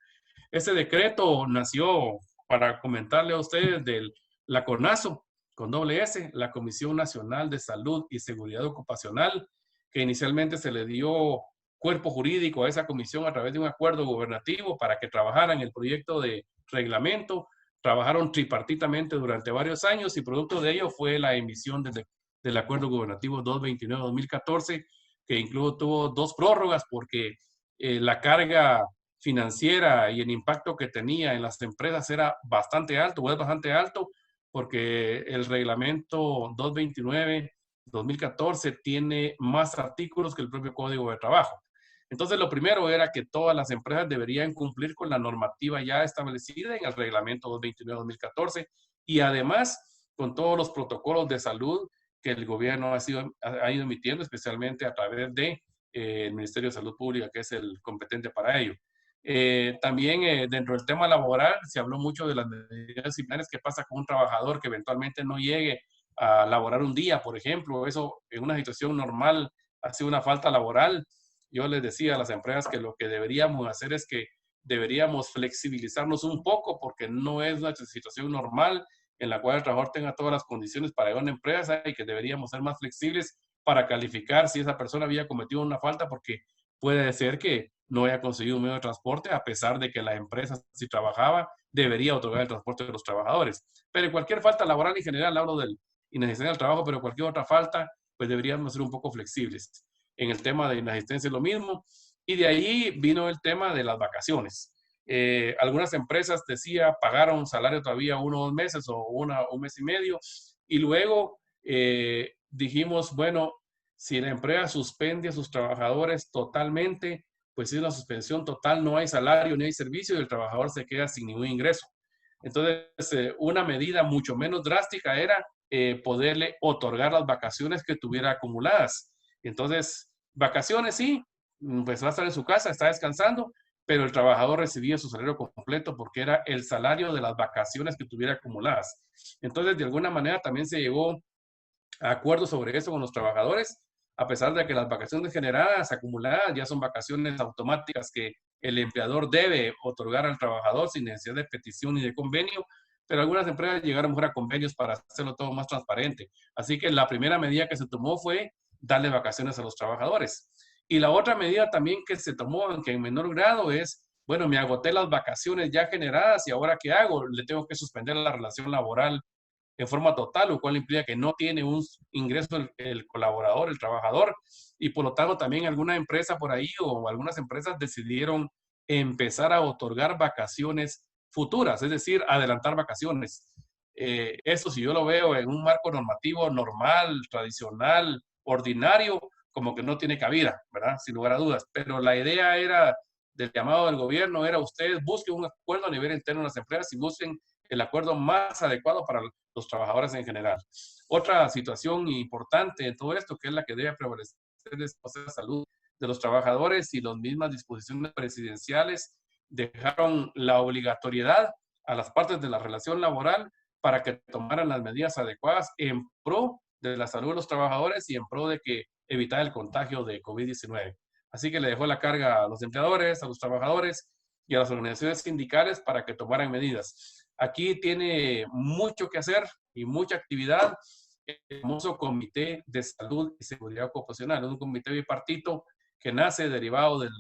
Este decreto nació, para comentarle a ustedes, de la CONASO, con doble S, la Comisión Nacional de Salud y Seguridad Ocupacional, que inicialmente se le dio cuerpo jurídico a esa comisión a través de un acuerdo gubernativo para que trabajaran el proyecto de reglamento. Trabajaron tripartitamente durante varios años y producto de ello fue la emisión del acuerdo gubernativo 229-2014, que incluso tuvo 2 prórrogas porque la carga financiera y el impacto que tenía en las empresas era bastante alto, o es bastante alto, porque el reglamento 229-2014 tiene más artículos que el propio Código de Trabajo. Entonces, lo primero era que todas las empresas deberían cumplir con la normativa ya establecida en el reglamento 229-2014 y además con todos los protocolos de salud que el gobierno ha ido emitiendo, especialmente a través de el Ministerio de Salud Pública, que es el competente para ello. También dentro del tema laboral se habló mucho de las medidas disciplinarias. ¿Qué pasa con un trabajador que eventualmente no llegue a laborar un día, por ejemplo? Eso en una situación normal ha sido una falta laboral. Yo les decía a las empresas que lo que deberíamos hacer es que deberíamos flexibilizarnos un poco, porque no es una situación normal en la cual el trabajador tenga todas las condiciones para ir a una empresa, y que deberíamos ser más flexibles para calificar si esa persona había cometido una falta, porque puede ser que no haya conseguido un medio de transporte, a pesar de que la empresa, si trabajaba, debería otorgar el transporte de los trabajadores. Pero en cualquier falta laboral en general, hablo del inasistencia al trabajo, pero cualquier otra falta, pues deberíamos ser un poco flexibles. En el tema de inasistencia es lo mismo. Y de ahí vino el tema de las vacaciones. Algunas empresas, decía, pagaron salario todavía 1 o 2 meses o un mes y medio. Y luego dijimos, bueno, si la empresa suspende a sus trabajadores totalmente, pues es una suspensión total, no hay salario ni hay servicio y el trabajador se queda sin ningún ingreso. Entonces, una medida mucho menos drástica era poderle otorgar las vacaciones que tuviera acumuladas. Entonces, vacaciones sí, pues va a estar en su casa, está descansando, pero el trabajador recibía su salario completo porque era el salario de las vacaciones que tuviera acumuladas. Entonces, de alguna manera también se llegó acuerdos sobre eso con los trabajadores, a pesar de que las vacaciones generadas, acumuladas, ya son vacaciones automáticas que el empleador debe otorgar al trabajador sin necesidad de petición ni de convenio, pero algunas empresas llegaron mejor a convenios para hacerlo todo más transparente. Así que la primera medida que se tomó fue darle vacaciones a los trabajadores. Y la otra medida también que se tomó, aunque en menor grado, es, bueno, me agoté las vacaciones ya generadas y ahora ¿qué hago? Le tengo que suspender la relación laboral en forma total, lo cual implica que no tiene un ingreso el colaborador, el trabajador, y por lo tanto también alguna empresa por ahí o algunas empresas decidieron empezar a otorgar vacaciones futuras, es decir, adelantar vacaciones. Eso si yo lo veo en un marco normativo normal, tradicional, ordinario, como que no tiene cabida, ¿verdad? Sin lugar a dudas. Pero la idea era, del llamado del gobierno, era ustedes busquen un acuerdo a nivel interno de las empresas y busquen el acuerdo más adecuado para los trabajadores en general. Otra situación importante en todo esto, que es la que debe prevalecer, es la salud de los trabajadores, y las mismas disposiciones presidenciales dejaron la obligatoriedad a las partes de la relación laboral para que tomaran las medidas adecuadas en pro de la salud de los trabajadores y en pro de que evitar el contagio de COVID-19. Así que le dejó la carga a los empleadores, a los trabajadores y a las organizaciones sindicales para que tomaran medidas. Aquí tiene mucho que hacer y mucha actividad el famoso Comité de Salud y Seguridad Ocupacional. Es un comité bipartito que nace derivado del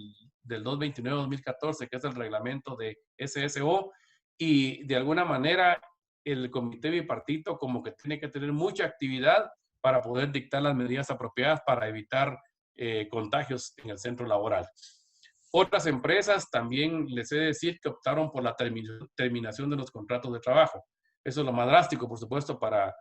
229-2014, que es el reglamento de SSO, y de alguna manera el comité bipartito como que tiene que tener mucha actividad para poder dictar las medidas apropiadas para evitar contagios en el centro laboral. Otras empresas también les he de decir que optaron por la terminación de los contratos de trabajo. Eso es lo más drástico, por supuesto, para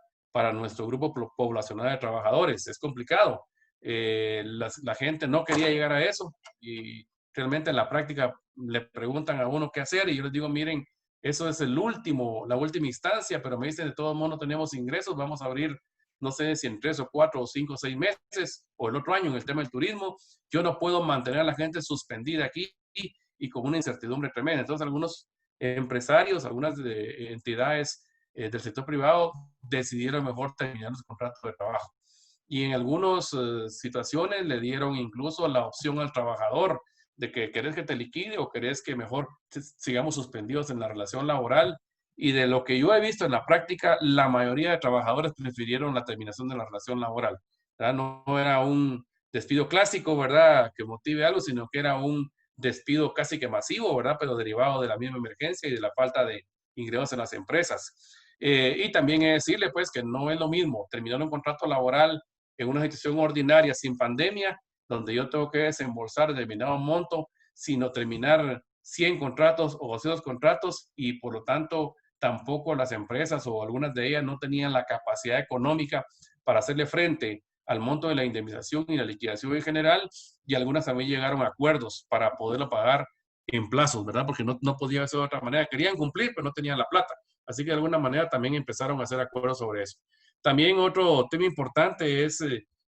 nuestro grupo poblacional de trabajadores. Es complicado. La gente no quería llegar a eso y realmente en la práctica le preguntan a uno qué hacer y yo les digo, miren, eso es la última instancia, pero me dicen, de todo modo no tenemos ingresos, vamos a abrir, no sé si en 3 o 4 o 5 o 6 meses o el otro año en el tema del turismo. Yo no puedo mantener a la gente suspendida aquí y con una incertidumbre tremenda. Entonces, algunos empresarios, algunas entidades del sector privado decidieron mejor terminar los contratos de trabajo. Y en algunas situaciones le dieron incluso la opción al trabajador de que querés que te liquide o querés que mejor sigamos suspendidos en la relación laboral. Y de lo que yo he visto en la práctica, la mayoría de trabajadores prefirieron la terminación de la relación laboral. ¿Verdad? No era un despido clásico, ¿verdad?, que motive algo, sino que era un despido casi que masivo, ¿verdad?, pero derivado de la misma emergencia y de la falta de ingresos en las empresas. Y también es decirle, pues, que no es lo mismo terminar un contrato laboral en una situación ordinaria sin pandemia, donde yo tengo que desembolsar determinado monto, sino terminar 100 contratos o 200 contratos y por lo tanto tampoco las empresas o algunas de ellas no tenían la capacidad económica para hacerle frente al monto de la indemnización y la liquidación en general, y algunas también llegaron a acuerdos para poderlo pagar en plazos, ¿verdad? Porque no podía ser de otra manera. Querían cumplir, pero no tenían la plata. Así que de alguna manera también empezaron a hacer acuerdos sobre eso. También otro tema importante es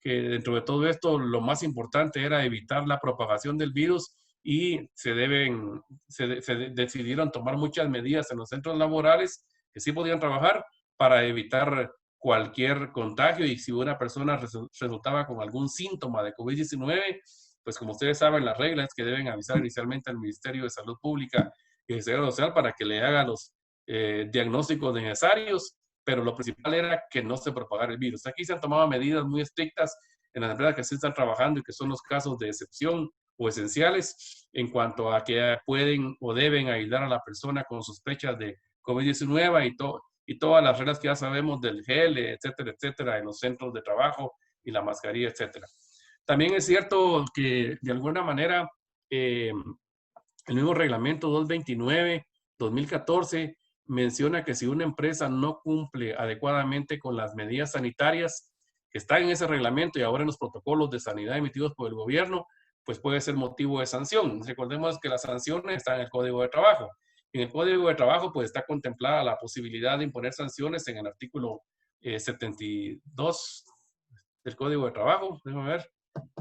que dentro de todo esto lo más importante era evitar la propagación del virus y se decidieron tomar muchas medidas en los centros laborales que sí podían trabajar para evitar cualquier contagio, y si una persona resultaba con algún síntoma de COVID-19, pues como ustedes saben, las reglas es que deben avisar inicialmente al Ministerio de Salud Pública y de Seguridad Social para que le haga los diagnósticos necesarios, pero lo principal era que no se propagara el virus. Aquí se han tomado medidas muy estrictas en las empresas que sí están trabajando y que son los casos de excepción o esenciales en cuanto a que pueden o deben aislar a la persona con sospechas de COVID-19 y todas las reglas que ya sabemos del gel, etcétera, etcétera, en los centros de trabajo y la mascarilla, etcétera. También es cierto que de alguna manera el mismo reglamento 229-2014 menciona que si una empresa no cumple adecuadamente con las medidas sanitarias que están en ese reglamento y ahora en los protocolos de sanidad emitidos por el gobierno, pues puede ser motivo de sanción. Recordemos que las sanciones están en el Código de Trabajo. En el Código de Trabajo pues está contemplada la posibilidad de imponer sanciones en el artículo 72 del Código de Trabajo. Déjame ver.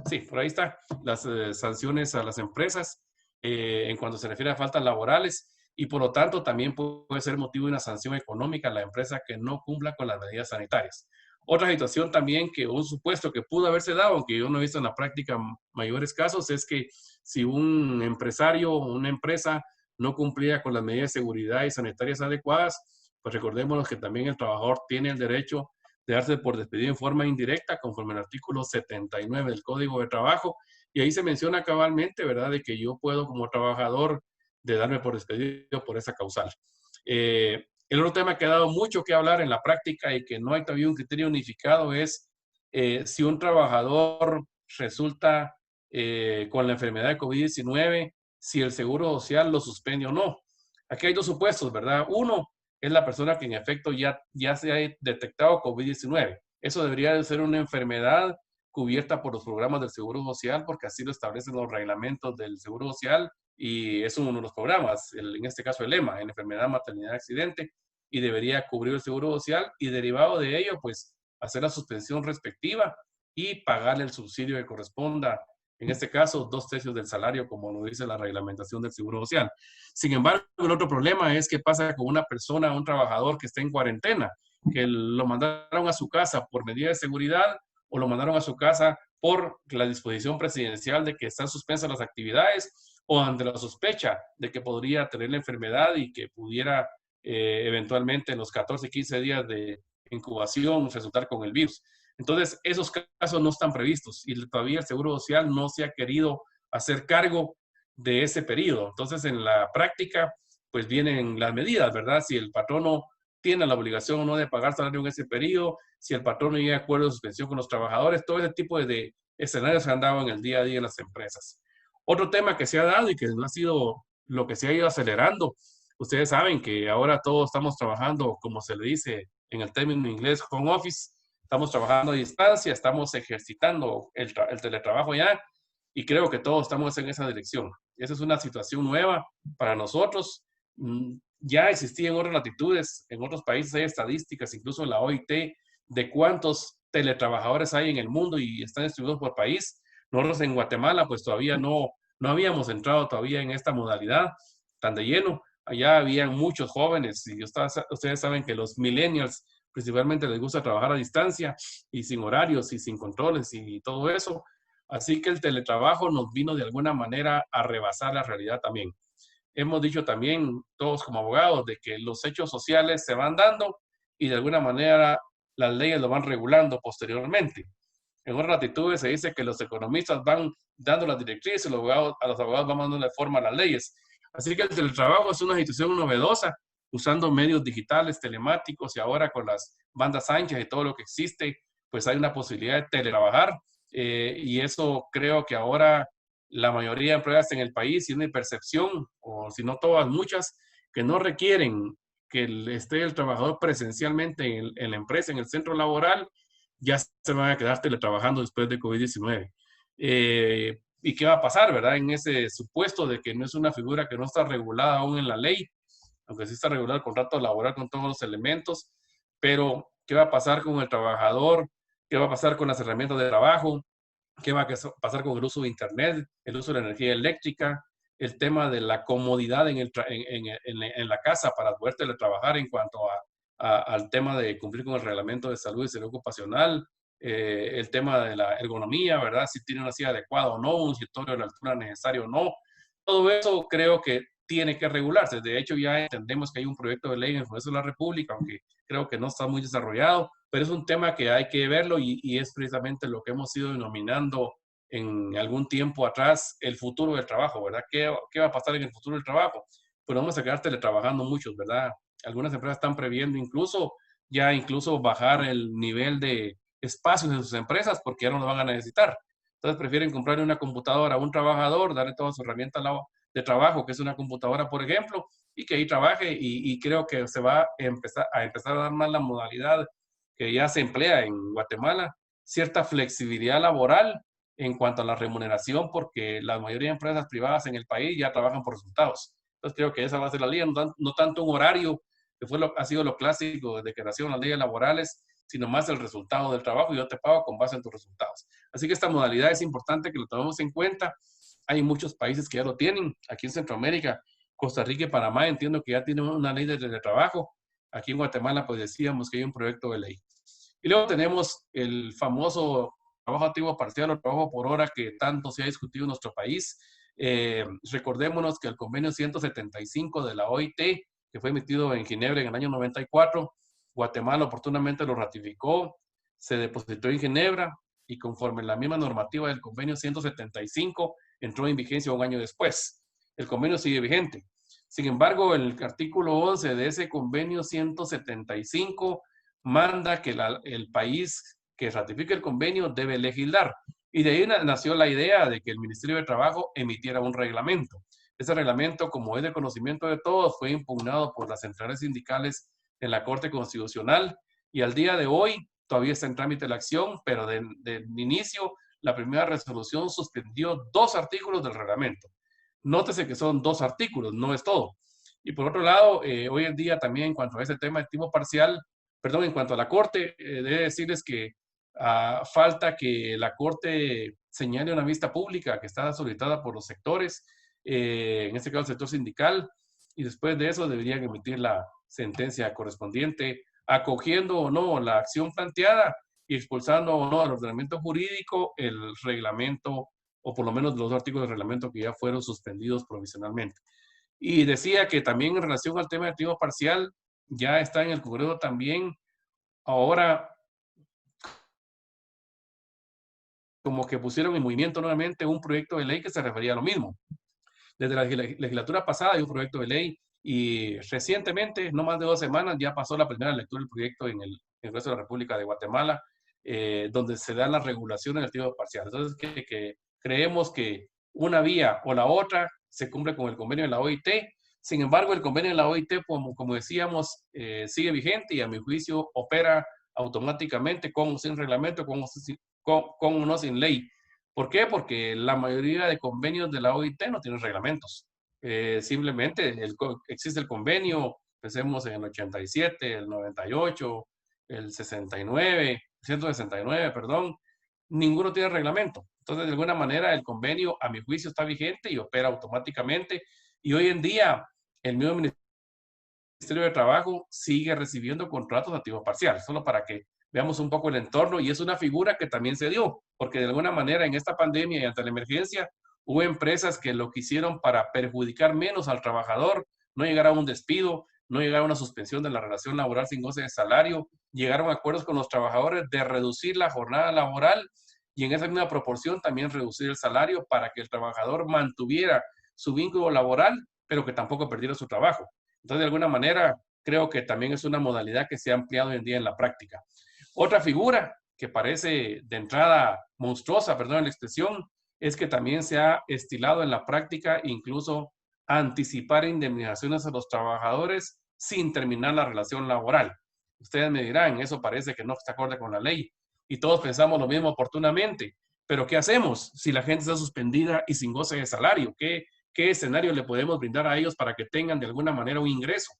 Sí, por ahí está. Las sanciones a las empresas en cuanto se refiere a faltas laborales, y por lo tanto también puede ser motivo de una sanción económica a la empresa que no cumpla con las medidas sanitarias. Otra situación también que un supuesto que pudo haberse dado, aunque yo no he visto en la práctica mayores casos, es que si un empresario o una empresa no cumplía con las medidas de seguridad y sanitarias adecuadas, pues recordémonos que también el trabajador tiene el derecho de darse por despedido en forma indirecta, conforme al artículo 79 del Código de Trabajo, y ahí se menciona cabalmente, ¿verdad?, de que yo puedo como trabajador de darme por despedido por esa causal. El otro tema que ha dado mucho que hablar en la práctica y que no hay todavía un criterio unificado es si un trabajador resulta con la enfermedad de COVID-19, si el Seguro Social lo suspende o no. Aquí hay dos supuestos, ¿verdad? Uno es la persona que en efecto ya se ha detectado COVID-19. Eso debería de ser una enfermedad cubierta por los programas del Seguro Social, porque así lo establecen los reglamentos del Seguro Social, y es uno de los programas, en este caso el EMA, en enfermedad, maternidad, accidente, y debería cubrir el Seguro Social, y derivado de ello, pues, hacer la suspensión respectiva y pagarle el subsidio que corresponda, en este caso, 2/3 del salario, como lo dice la reglamentación del Seguro Social. Sin embargo, el otro problema es qué pasa con una persona, un trabajador que está en cuarentena, que lo mandaron a su casa por medida de seguridad o lo mandaron a su casa por la disposición presidencial de que están suspensas las actividades o ante la sospecha de que podría tener la enfermedad y que pudiera eventualmente en los 14, 15 días de incubación resultar con el virus. Entonces, esos casos no están previstos y todavía el Seguro Social no se ha querido hacer cargo de ese periodo. Entonces, en la práctica, pues vienen las medidas, ¿verdad? Si el patrono tiene la obligación o no de pagar salario en ese periodo, si el patrono llega a acuerdo de suspensión con los trabajadores, todo ese tipo de escenarios se han dado en el día a día en las empresas. Otro tema que se ha dado y que no ha sido lo que se ha ido acelerando, ustedes saben que ahora todos estamos trabajando, como se le dice en el término inglés, home office, estamos trabajando a distancia, estamos ejercitando el teletrabajo ya, y creo que todos estamos en esa dirección. Esa es una situación nueva para nosotros. Ya existía en otras latitudes, en otros países hay estadísticas, incluso en la OIT, de cuántos teletrabajadores hay en el mundo y están distribuidos por país. Nosotros en Guatemala, pues todavía no habíamos entrado todavía en esta modalidad tan de lleno. Allá habían muchos jóvenes y ustedes saben que los millennials principalmente les gusta trabajar a distancia y sin horarios y sin controles y todo eso. Así que el teletrabajo nos vino de alguna manera a rebasar la realidad también. Hemos dicho también, todos como abogados, de que los hechos sociales se van dando y de alguna manera las leyes lo van regulando posteriormente. En otras latitudes se dice que los economistas van dando las directrices y a los abogados van dando forma a las leyes. Así que el teletrabajo es una institución novedosa, usando medios digitales, telemáticos, y ahora con las bandas anchas y todo lo que existe, pues hay una posibilidad de teletrabajar. Y eso creo que ahora la mayoría de empresas en el país tiene percepción, o si no todas, muchas, que no requieren que esté el trabajador presencialmente en la empresa, en el centro laboral, ya se van a quedar teletrabajando después de COVID-19. ¿Y qué va a pasar, verdad? En ese supuesto de que no es una figura que no está regulada aún en la ley, aunque sí está regulado el contrato laboral con todos los elementos, pero ¿qué va a pasar con el trabajador? ¿Qué va a pasar con las herramientas de trabajo? ¿Qué va a pasar con el uso de Internet, el uso de la energía eléctrica, el tema de la comodidad en la casa para poder teletrabajar en cuanto al tema de cumplir con el reglamento de salud y salud ocupacional, el tema de la ergonomía, ¿verdad? Si tiene una silla adecuada o no, un escritorio de la altura necesaria o no. Todo eso creo que tiene que regularse. De hecho, ya entendemos que hay un proyecto de ley en el Congreso de la República, aunque creo que no está muy desarrollado, pero es un tema que hay que verlo y es precisamente lo que hemos ido denominando en algún tiempo atrás el futuro del trabajo, ¿verdad? ¿Qué va a pasar en el futuro del trabajo? Pues vamos a quedar teletrabajando muchos, ¿verdad? Algunas empresas están previendo incluso bajar el nivel de espacios en sus empresas porque ya no lo van a necesitar. Entonces prefieren comprarle una computadora a un trabajador, darle todas sus herramientas de trabajo, que es una computadora, por ejemplo, y que ahí trabaje, y creo que se va a empezar a dar más la modalidad que ya se emplea en Guatemala, cierta flexibilidad laboral en cuanto a la remuneración, porque la mayoría de empresas privadas en el país ya trabajan por resultados. Entonces creo que esa va a ser la línea, no tanto un horario, que ha sido lo clásico de creación de las leyes laborales, sino más el resultado del trabajo, y yo te pago con base en tus resultados. Así que esta modalidad es importante que lo tomemos en cuenta. Hay muchos países que ya lo tienen. Aquí en Centroamérica, Costa Rica y Panamá entiendo que ya tienen una ley de teletrabajo. Aquí en Guatemala, pues decíamos que hay un proyecto de ley. Y luego tenemos el famoso trabajo activo parcial o trabajo por hora que tanto se ha discutido en nuestro país. Recordémonos que el convenio 175 de la OIT, que fue emitido en Ginebra en el año 94, Guatemala oportunamente lo ratificó, se depositó en Ginebra y conforme la misma normativa del convenio 175 entró en vigencia un año después. El convenio sigue vigente. Sin embargo, el artículo 11 de ese convenio 175 manda que el país que ratifique el convenio debe legislar. Y de ahí nació la idea de que el Ministerio de Trabajo emitiera un reglamento. Ese reglamento, como es de conocimiento de todos, fue impugnado por las centrales sindicales en la Corte Constitucional y al día de hoy todavía está en trámite la acción, pero de inicio la primera resolución suspendió 2 artículos del reglamento. Nótese que son 2 artículos, no es todo. Y por otro lado, hoy en día también en cuanto a ese tema de activo parcial, perdón, en cuanto a la Corte, debe decirles que falta que la Corte señale una vista pública que está solicitada por los sectores, en este caso el sector sindical, y después de eso deberían emitir la sentencia correspondiente, acogiendo o no la acción planteada y expulsando o no al ordenamiento jurídico el reglamento, o por lo menos los artículos del reglamento que ya fueron suspendidos provisionalmente. Y decía que también en relación al tema de activo parcial, ya está en el Congreso también, ahora como que pusieron en movimiento nuevamente un proyecto de ley que se refería a lo mismo. Desde la legislatura pasada hay un proyecto de ley y recientemente, no más de 2 semanas, ya pasó la primera lectura del proyecto en el Congreso de la República de Guatemala, donde se dan las regulaciones del activo parcial. Entonces, que creemos que una vía o la otra se cumple con el convenio de la OIT. Sin embargo, el convenio de la OIT, como decíamos, sigue vigente y a mi juicio opera automáticamente con o sin reglamento, con o no sin ley. ¿Por qué? Porque la mayoría de convenios de la OIT no tienen reglamentos. Simplemente existe el convenio, pensemos en el 87, el 98, el 69, 169, perdón, ninguno tiene reglamento. Entonces, de alguna manera, el convenio, a mi juicio, está vigente y opera automáticamente. Y hoy en día, el mismo Ministerio de Trabajo sigue recibiendo contratos de activo parcial, solo para que veamos un poco el entorno, y es una figura que también se dio, porque de alguna manera en esta pandemia y ante la emergencia hubo empresas que lo quisieron para perjudicar menos al trabajador, no llegar a un despido, no llegar a una suspensión de la relación laboral sin goce de salario, llegaron a acuerdos con los trabajadores de reducir la jornada laboral y en esa misma proporción también reducir el salario para que el trabajador mantuviera su vínculo laboral, pero que tampoco perdiera su trabajo. Entonces, de alguna manera, creo que también es una modalidad que se ha ampliado hoy en día en la práctica. Otra figura que parece de entrada monstruosa, perdón la expresión, es que también se ha estilado en la práctica incluso anticipar indemnizaciones a los trabajadores sin terminar la relación laboral. Ustedes me dirán, eso parece que no está acorde con la ley y todos pensamos lo mismo oportunamente, pero ¿qué hacemos si la gente está suspendida y sin goce de salario? ¿Qué escenario le podemos brindar a ellos para que tengan de alguna manera un ingreso?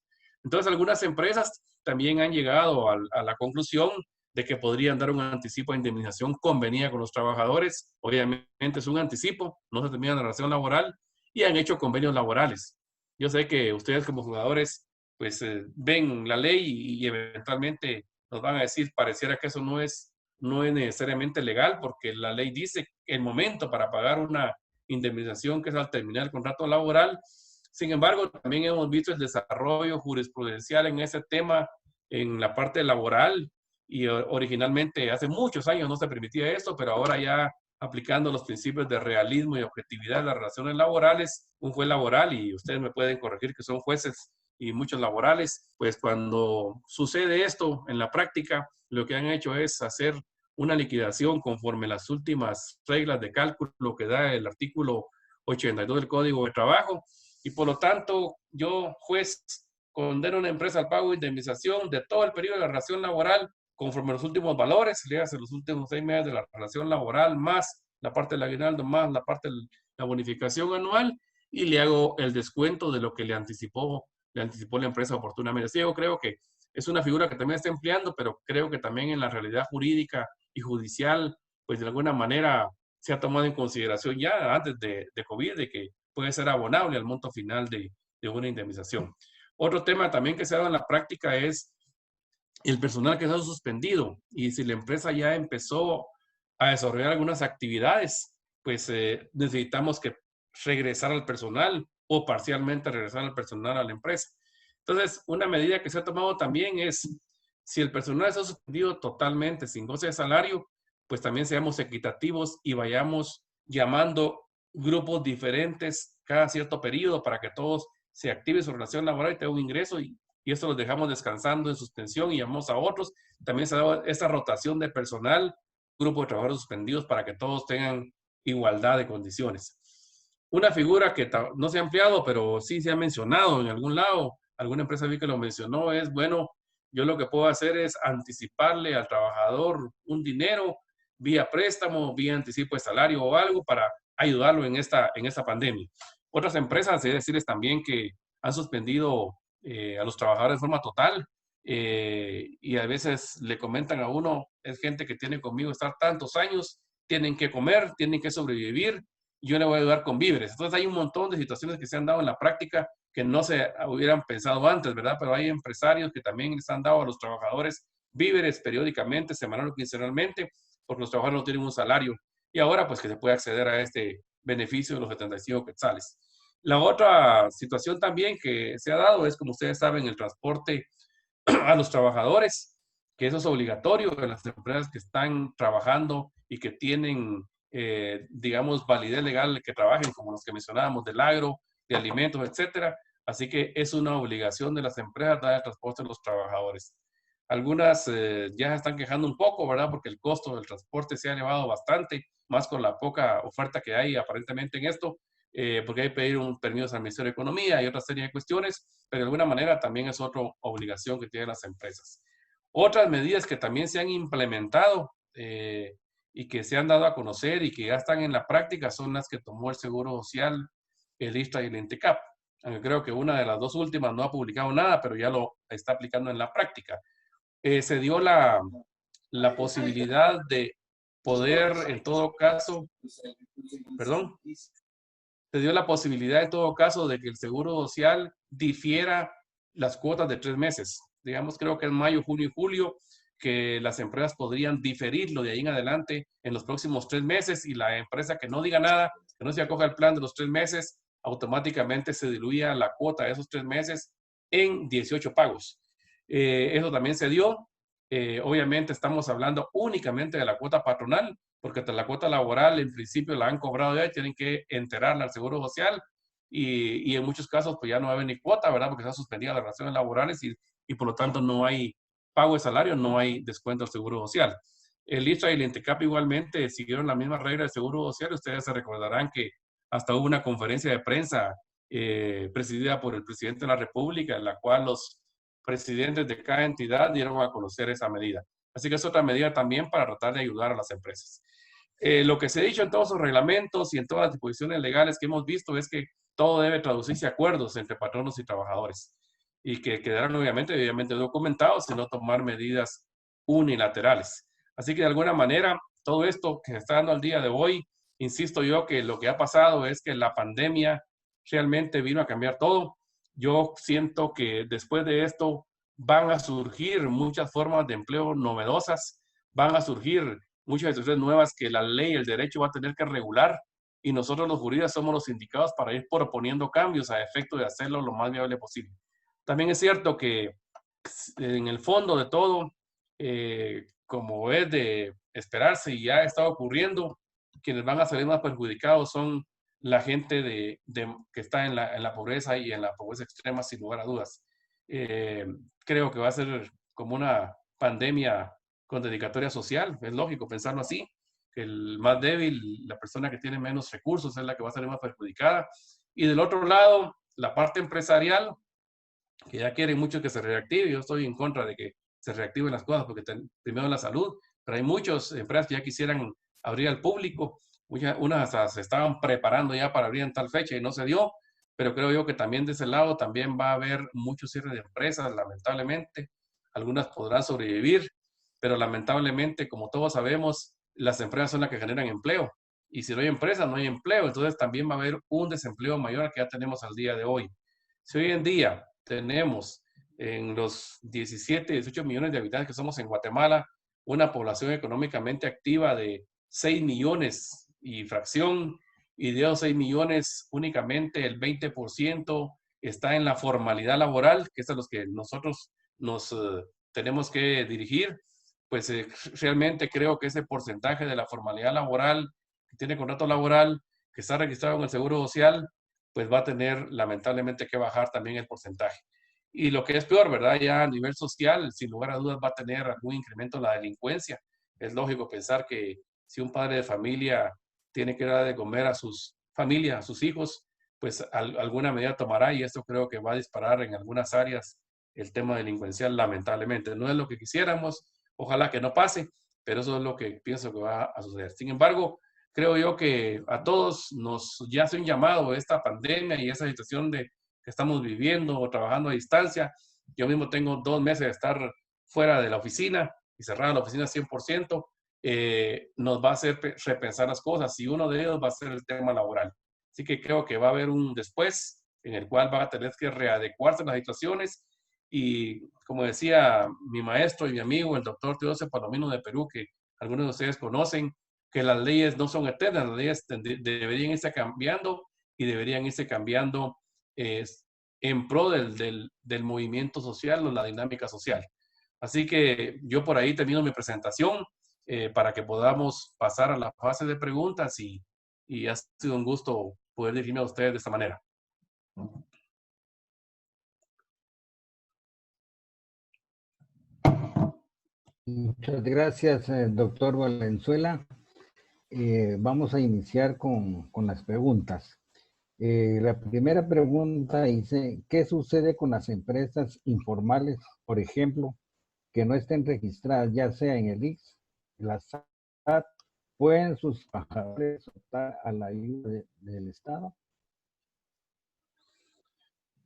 Entonces, algunas empresas también han llegado a la conclusión de que podrían dar un anticipo de indemnización convenida con los trabajadores. Obviamente es un anticipo, no se termina la relación laboral y han hecho convenios laborales. Yo sé que ustedes como jugadores pues ven la ley y eventualmente nos van a decir, pareciera que eso no es necesariamente legal porque la ley dice el momento para pagar una indemnización que es al terminar el contrato laboral. Sin embargo, también hemos visto el desarrollo jurisprudencial en ese tema en la parte laboral y originalmente hace muchos años no se permitía esto, pero ahora ya aplicando los principios de realismo y objetividad de las relaciones laborales, un juez laboral, y ustedes me pueden corregir que son jueces y muchos laborales, pues cuando sucede esto en la práctica, lo que han hecho es hacer una liquidación conforme las últimas reglas de cálculo que da el artículo 82 del Código de Trabajo, y por lo tanto yo, juez, condeno a una empresa al pago de indemnización de todo el periodo de la relación laboral conforme a los últimos valores, le hace los últimos 6 meses de la relación laboral, más la parte del aguinaldo, más la parte de la bonificación anual, y le hago el descuento de lo que le anticipó la empresa oportunamente. Así yo creo que es una figura que también está empleando, pero creo que también en la realidad jurídica y judicial, pues de alguna manera se ha tomado en consideración ya antes de COVID, de que puede ser abonable al monto final de una indemnización. Otro tema también que se ha dado en la práctica es el personal que está suspendido, y si la empresa ya empezó a desarrollar algunas actividades, pues necesitamos que regresar al personal o parcialmente regresar al personal a la empresa. Entonces, una medida que se ha tomado también es, si el personal está suspendido totalmente sin goce de salario, pues también seamos equitativos y vayamos llamando grupos diferentes cada cierto periodo para que todos se active su relación laboral y tenga un ingreso, y esto los dejamos descansando en suspensión y llamamos a otros. También se ha dado esta rotación de personal, grupo de trabajadores suspendidos, para que todos tengan igualdad de condiciones. Una figura que no se ha ampliado, pero sí se ha mencionado en algún lado, alguna empresa vi que lo mencionó, es, bueno, yo lo que puedo hacer es anticiparle al trabajador un dinero vía préstamo, vía anticipo de salario o algo para ayudarlo en esta pandemia. Otras empresas, es decirles también que han suspendido a los trabajadores de forma total, y a veces le comentan a uno, es gente que tiene conmigo estar tantos años, tienen que comer, tienen que sobrevivir, yo le voy a ayudar con víveres. Entonces hay un montón de situaciones que se han dado en la práctica que no se hubieran pensado antes, ¿verdad? Pero hay empresarios que también les han dado a los trabajadores víveres periódicamente, semanal o quincenalmente, porque los trabajadores no tienen un salario. Y ahora pues que se puede acceder a este beneficio de los 75 quetzales. La otra situación también que se ha dado es, como ustedes saben, el transporte a los trabajadores, que eso es obligatorio en las empresas que están trabajando y que tienen, digamos, validez legal que trabajen, como los que mencionábamos, del agro, de alimentos, etcétera. Así que es una obligación de las empresas dar el transporte a los trabajadores. Algunas ya se están quejando un poco, ¿verdad? Porque el costo del transporte se ha elevado bastante, más con la poca oferta que hay aparentemente en esto, porque hay que pedir un permiso al Ministerio de Economía y otra serie de cuestiones, pero de alguna manera también es otra obligación que tienen las empresas. Otras medidas que también se han implementado y que se han dado a conocer y que ya están en la práctica son las que tomó el Seguro Social, el ISSSTE y el INTECAP. Aunque creo que una de las dos últimas no ha publicado nada, pero ya lo está aplicando en la práctica. Se dio la posibilidad de poder, en todo caso, perdón, se dio la posibilidad en todo caso de que el Seguro Social difiera las cuotas de 3 meses. Digamos, creo que en mayo, junio y julio, que las empresas podrían diferirlo de ahí en adelante en los próximos 3 meses, y la empresa que no diga nada, que no se acoja al plan de los 3 meses, automáticamente se diluía la cuota de esos 3 meses en 18 pagos. Eso también se dio. Obviamente estamos hablando únicamente de la cuota patronal, porque la cuota laboral en principio la han cobrado ya y tienen que enterarla al Seguro Social, y en muchos casos pues ya no va a haber ni cuota, ¿verdad? Porque se han suspendido las relaciones laborales y por lo tanto no hay pago de salario, no hay descuento al Seguro Social. El ISSSTE y el INTECAP igualmente siguieron la misma regla del Seguro Social. Ustedes se recordarán que hasta hubo una conferencia de prensa presidida por el presidente de la República, en la cual los presidentes de cada entidad dieron a conocer esa medida. Así que es otra medida también para tratar de ayudar a las empresas. Lo que se ha dicho en todos los reglamentos y en todas las disposiciones legales que hemos visto es que todo debe traducirse a acuerdos entre patronos y trabajadores, y que quedarán obviamente documentados y no tomar medidas unilaterales. Así que de alguna manera todo esto que se está dando al día de hoy, insisto yo que lo que ha pasado es que la pandemia realmente vino a cambiar todo. Yo siento que después de esto van a surgir muchas formas de empleo novedosas, van a surgir muchas situaciones nuevas que la ley, el derecho va a tener que regular, y nosotros los juristas somos los indicados para ir proponiendo cambios a efecto de hacerlo lo más viable posible. También es cierto que en el fondo de todo, como es de esperarse y ya ha estado ocurriendo, quienes van a salir más perjudicados son la gente que está en la pobreza y en la pobreza extrema, sin lugar a dudas. Creo que va a ser como una pandemia con dedicatoria social, es lógico pensarlo así, que el más débil, la persona que tiene menos recursos, es la que va a salir más perjudicada. Y del otro lado, la parte empresarial, que ya quieren mucho que se reactive. Yo estoy en contra de que se reactiven las cosas, porque primero la salud, pero hay muchas empresas que ya quisieran abrir al público. Unas hasta se estaban preparando ya para abrir en tal fecha y no se dio, pero creo yo que también de ese lado también va a haber muchos cierres de empresas, lamentablemente. Algunas podrán sobrevivir, pero lamentablemente, como todos sabemos, las empresas son las que generan empleo. Y si no hay empresas, no hay empleo. Entonces también va a haber un desempleo mayor al que ya tenemos al día de hoy. Si hoy en día tenemos en los 17, 18 millones de habitantes que somos en Guatemala, una población económicamente activa de 6 millones y fracción, y de esos 6 millones únicamente el 20% está en la formalidad laboral, que es a los que nosotros nos tenemos que dirigir. Pues realmente creo que ese porcentaje de la formalidad laboral, que tiene contrato laboral, que está registrado en el Seguro Social, pues va a tener lamentablemente que bajar también el porcentaje. Y lo que es peor, ¿verdad? Ya a nivel social, sin lugar a dudas, va a tener algún incremento en la delincuencia. Es lógico pensar que si un padre de familia tiene que dar de comer a sus familias, a sus hijos, pues alguna medida tomará, y esto creo que va a disparar en algunas áreas el tema delincuencial, lamentablemente. No es lo que quisiéramos, ojalá que no pase, pero eso es lo que pienso que va a suceder. Sin embargo, creo yo que a todos nos ya hace un llamado esta pandemia y esa situación de que estamos viviendo o trabajando a distancia. Yo mismo tengo 2 meses de estar fuera de la oficina y cerrada la oficina 100%. Nos va a hacer repensar las cosas, y uno de ellos va a ser el tema laboral. Así que creo que va a haber un después en el cual van a tener que readecuarse las situaciones, y como decía mi maestro y mi amigo, el doctor Teodosio Palomino de Perú, que algunos de ustedes conocen, que las leyes no son eternas, las leyes deberían irse cambiando, y deberían irse cambiando en pro del movimiento social o la dinámica social. Así que yo por ahí termino mi presentación para que podamos pasar a la fase de preguntas, y ha sido un gusto poder dirigirme a ustedes de esta manera. Muchas gracias, doctor Valenzuela. Vamos a iniciar con las preguntas. La primera pregunta dice, ¿qué sucede con las empresas informales, por ejemplo, que no estén registradas, ya sea en el ICS, la SAT? ¿Pueden sus trabajadores optar a la ayuda del Estado?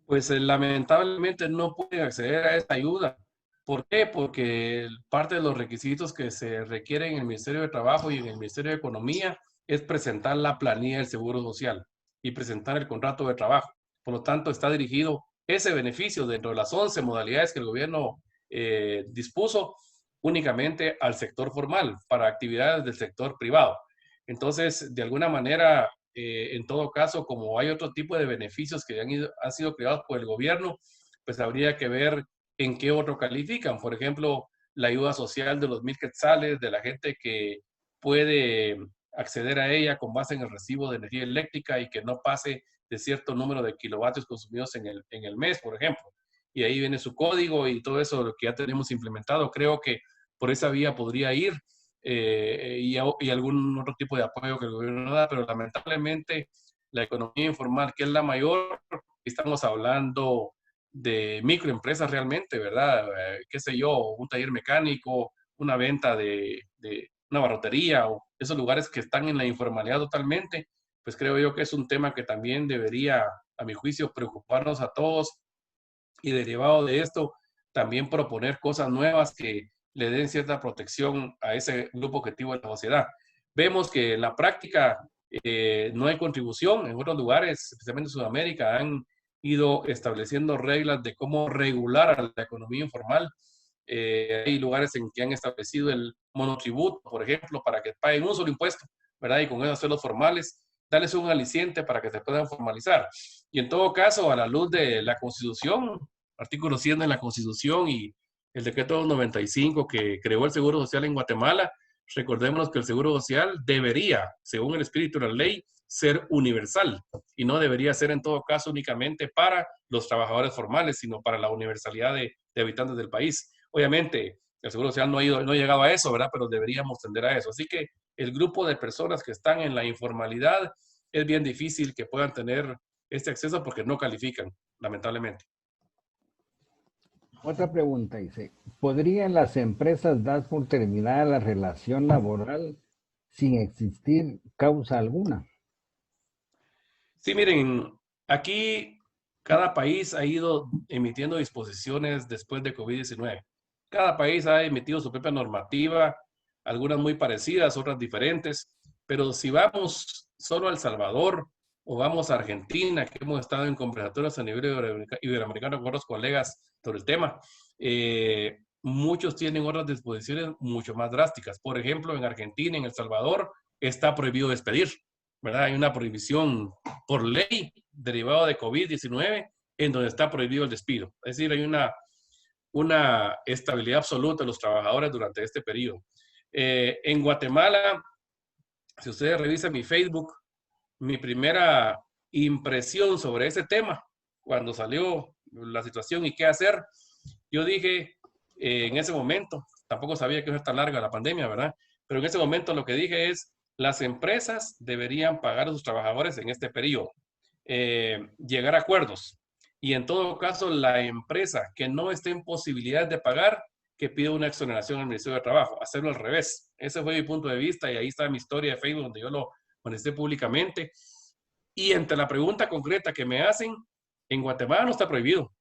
Pues lamentablemente no pueden acceder a esta ayuda. ¿Por qué? Porque parte de los requisitos que se requieren en el Ministerio de Trabajo y en el Ministerio de Economía es presentar la planilla del Seguro Social y presentar el contrato de trabajo. Por lo tanto, está dirigido ese beneficio dentro de las 11 modalidades que el gobierno dispuso únicamente al sector formal, para actividades del sector privado. Entonces, de alguna manera, en todo caso, como hay otro tipo de beneficios que han sido creados por el gobierno, pues habría que ver en qué otro califican. Por ejemplo, la ayuda social de los 1,000 quetzales, de la gente que puede acceder a ella con base en el recibo de energía eléctrica y que no pase de cierto número de kilovatios consumidos en el mes, por ejemplo. Y ahí viene su código y todo eso, lo que ya tenemos implementado. Creo que por esa vía podría ir. Y algún otro tipo de apoyo que el gobierno da, pero lamentablemente la economía informal, que es la mayor, estamos hablando de microempresas realmente, ¿verdad? Qué sé yo, un taller mecánico, una venta de una barrotería, o esos lugares que están en la informalidad totalmente, pues creo yo que es un tema que también debería, a mi juicio, preocuparnos a todos, y derivado de esto, también proponer cosas nuevas que le den cierta protección a ese grupo objetivo de la sociedad. Vemos que en la práctica no hay contribución. En otros lugares, especialmente en Sudamérica, han ido estableciendo reglas de cómo regular a la economía informal. Hay lugares en que han establecido el monotributo, por ejemplo, para que paguen un solo impuesto, ¿verdad? Y con eso hacerlos formales, darles un aliciente para que se puedan formalizar. Y en todo caso, a la luz de la Constitución, artículo 100 de la Constitución y el decreto 95 que creó el Seguro Social en Guatemala, recordemos que el Seguro Social debería, según el espíritu de la ley, ser universal, y no debería ser en todo caso únicamente para los trabajadores formales, sino para la universalidad de habitantes del país. Obviamente, el Seguro Social no ha llegado a eso, ¿verdad? Pero deberíamos tender a eso. Así que el grupo de personas que están en la informalidad es bien difícil que puedan tener este acceso porque no califican, lamentablemente. Otra pregunta dice, ¿podrían las empresas dar por terminada la relación laboral sin existir causa alguna? Sí, miren, aquí cada país ha ido emitiendo disposiciones después de COVID-19. Cada país ha emitido su propia normativa, algunas muy parecidas, otras diferentes, pero si vamos solo a El Salvador, o vamos a Argentina, que hemos estado en conversatorios a nivel iberoamericano con otros colegas sobre el tema, muchos tienen otras disposiciones mucho más drásticas. Por ejemplo, en Argentina, en El Salvador, está prohibido despedir, ¿verdad? Hay una prohibición por ley derivada de COVID-19 en donde está prohibido el despido. Es decir, hay una estabilidad absoluta de los trabajadores durante este periodo. En Guatemala, si ustedes revisan mi Facebook, mi primera impresión sobre ese tema, cuando salió la situación y qué hacer, yo dije en ese momento, tampoco sabía que iba a estar tan larga la pandemia, ¿verdad? Pero en ese momento lo que dije es, las empresas deberían pagar a sus trabajadores en este periodo, llegar a acuerdos. Y en todo caso, la empresa que no esté en posibilidad de pagar, que pida una exoneración al Ministerio de Trabajo, hacerlo al revés. Ese fue mi punto de vista y ahí está mi historia de Facebook donde yo lo manifesté públicamente. Y entre la pregunta concreta que me hacen, en Guatemala no está prohibido.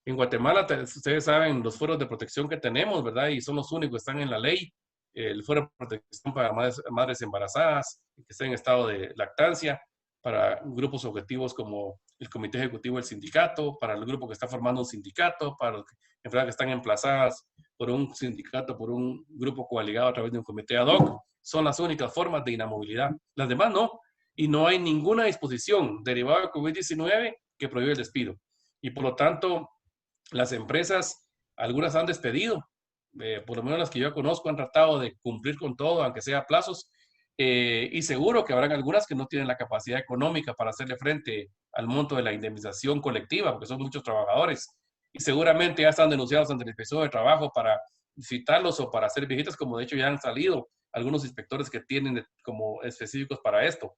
En Guatemala, ustedes saben los fueros de protección que tenemos, ¿verdad? Y son los únicos que están en la ley. El fuero de protección para madres embarazadas, que estén en estado de lactancia, para grupos objetivos como el comité ejecutivo del sindicato, para el grupo que está formando un sindicato, para las empresas que están emplazadas por un sindicato, por un grupo coaligado a través de un comité ad hoc. Son las únicas formas de inamovilidad. Las demás no. Y no hay ninguna disposición derivada de COVID-19 que prohíbe el despido. Y por lo tanto, las empresas, algunas han despedido, por lo menos las que yo conozco han tratado de cumplir con todo, aunque sea a plazos, y seguro que habrán algunas que no tienen la capacidad económica para hacerle frente al monto de la indemnización colectiva, porque son muchos trabajadores, y seguramente ya están denunciados ante el Inspección de Trabajo para citarlos o para hacer visitas, como de hecho ya han salido algunos inspectores que tienen como específicos para esto.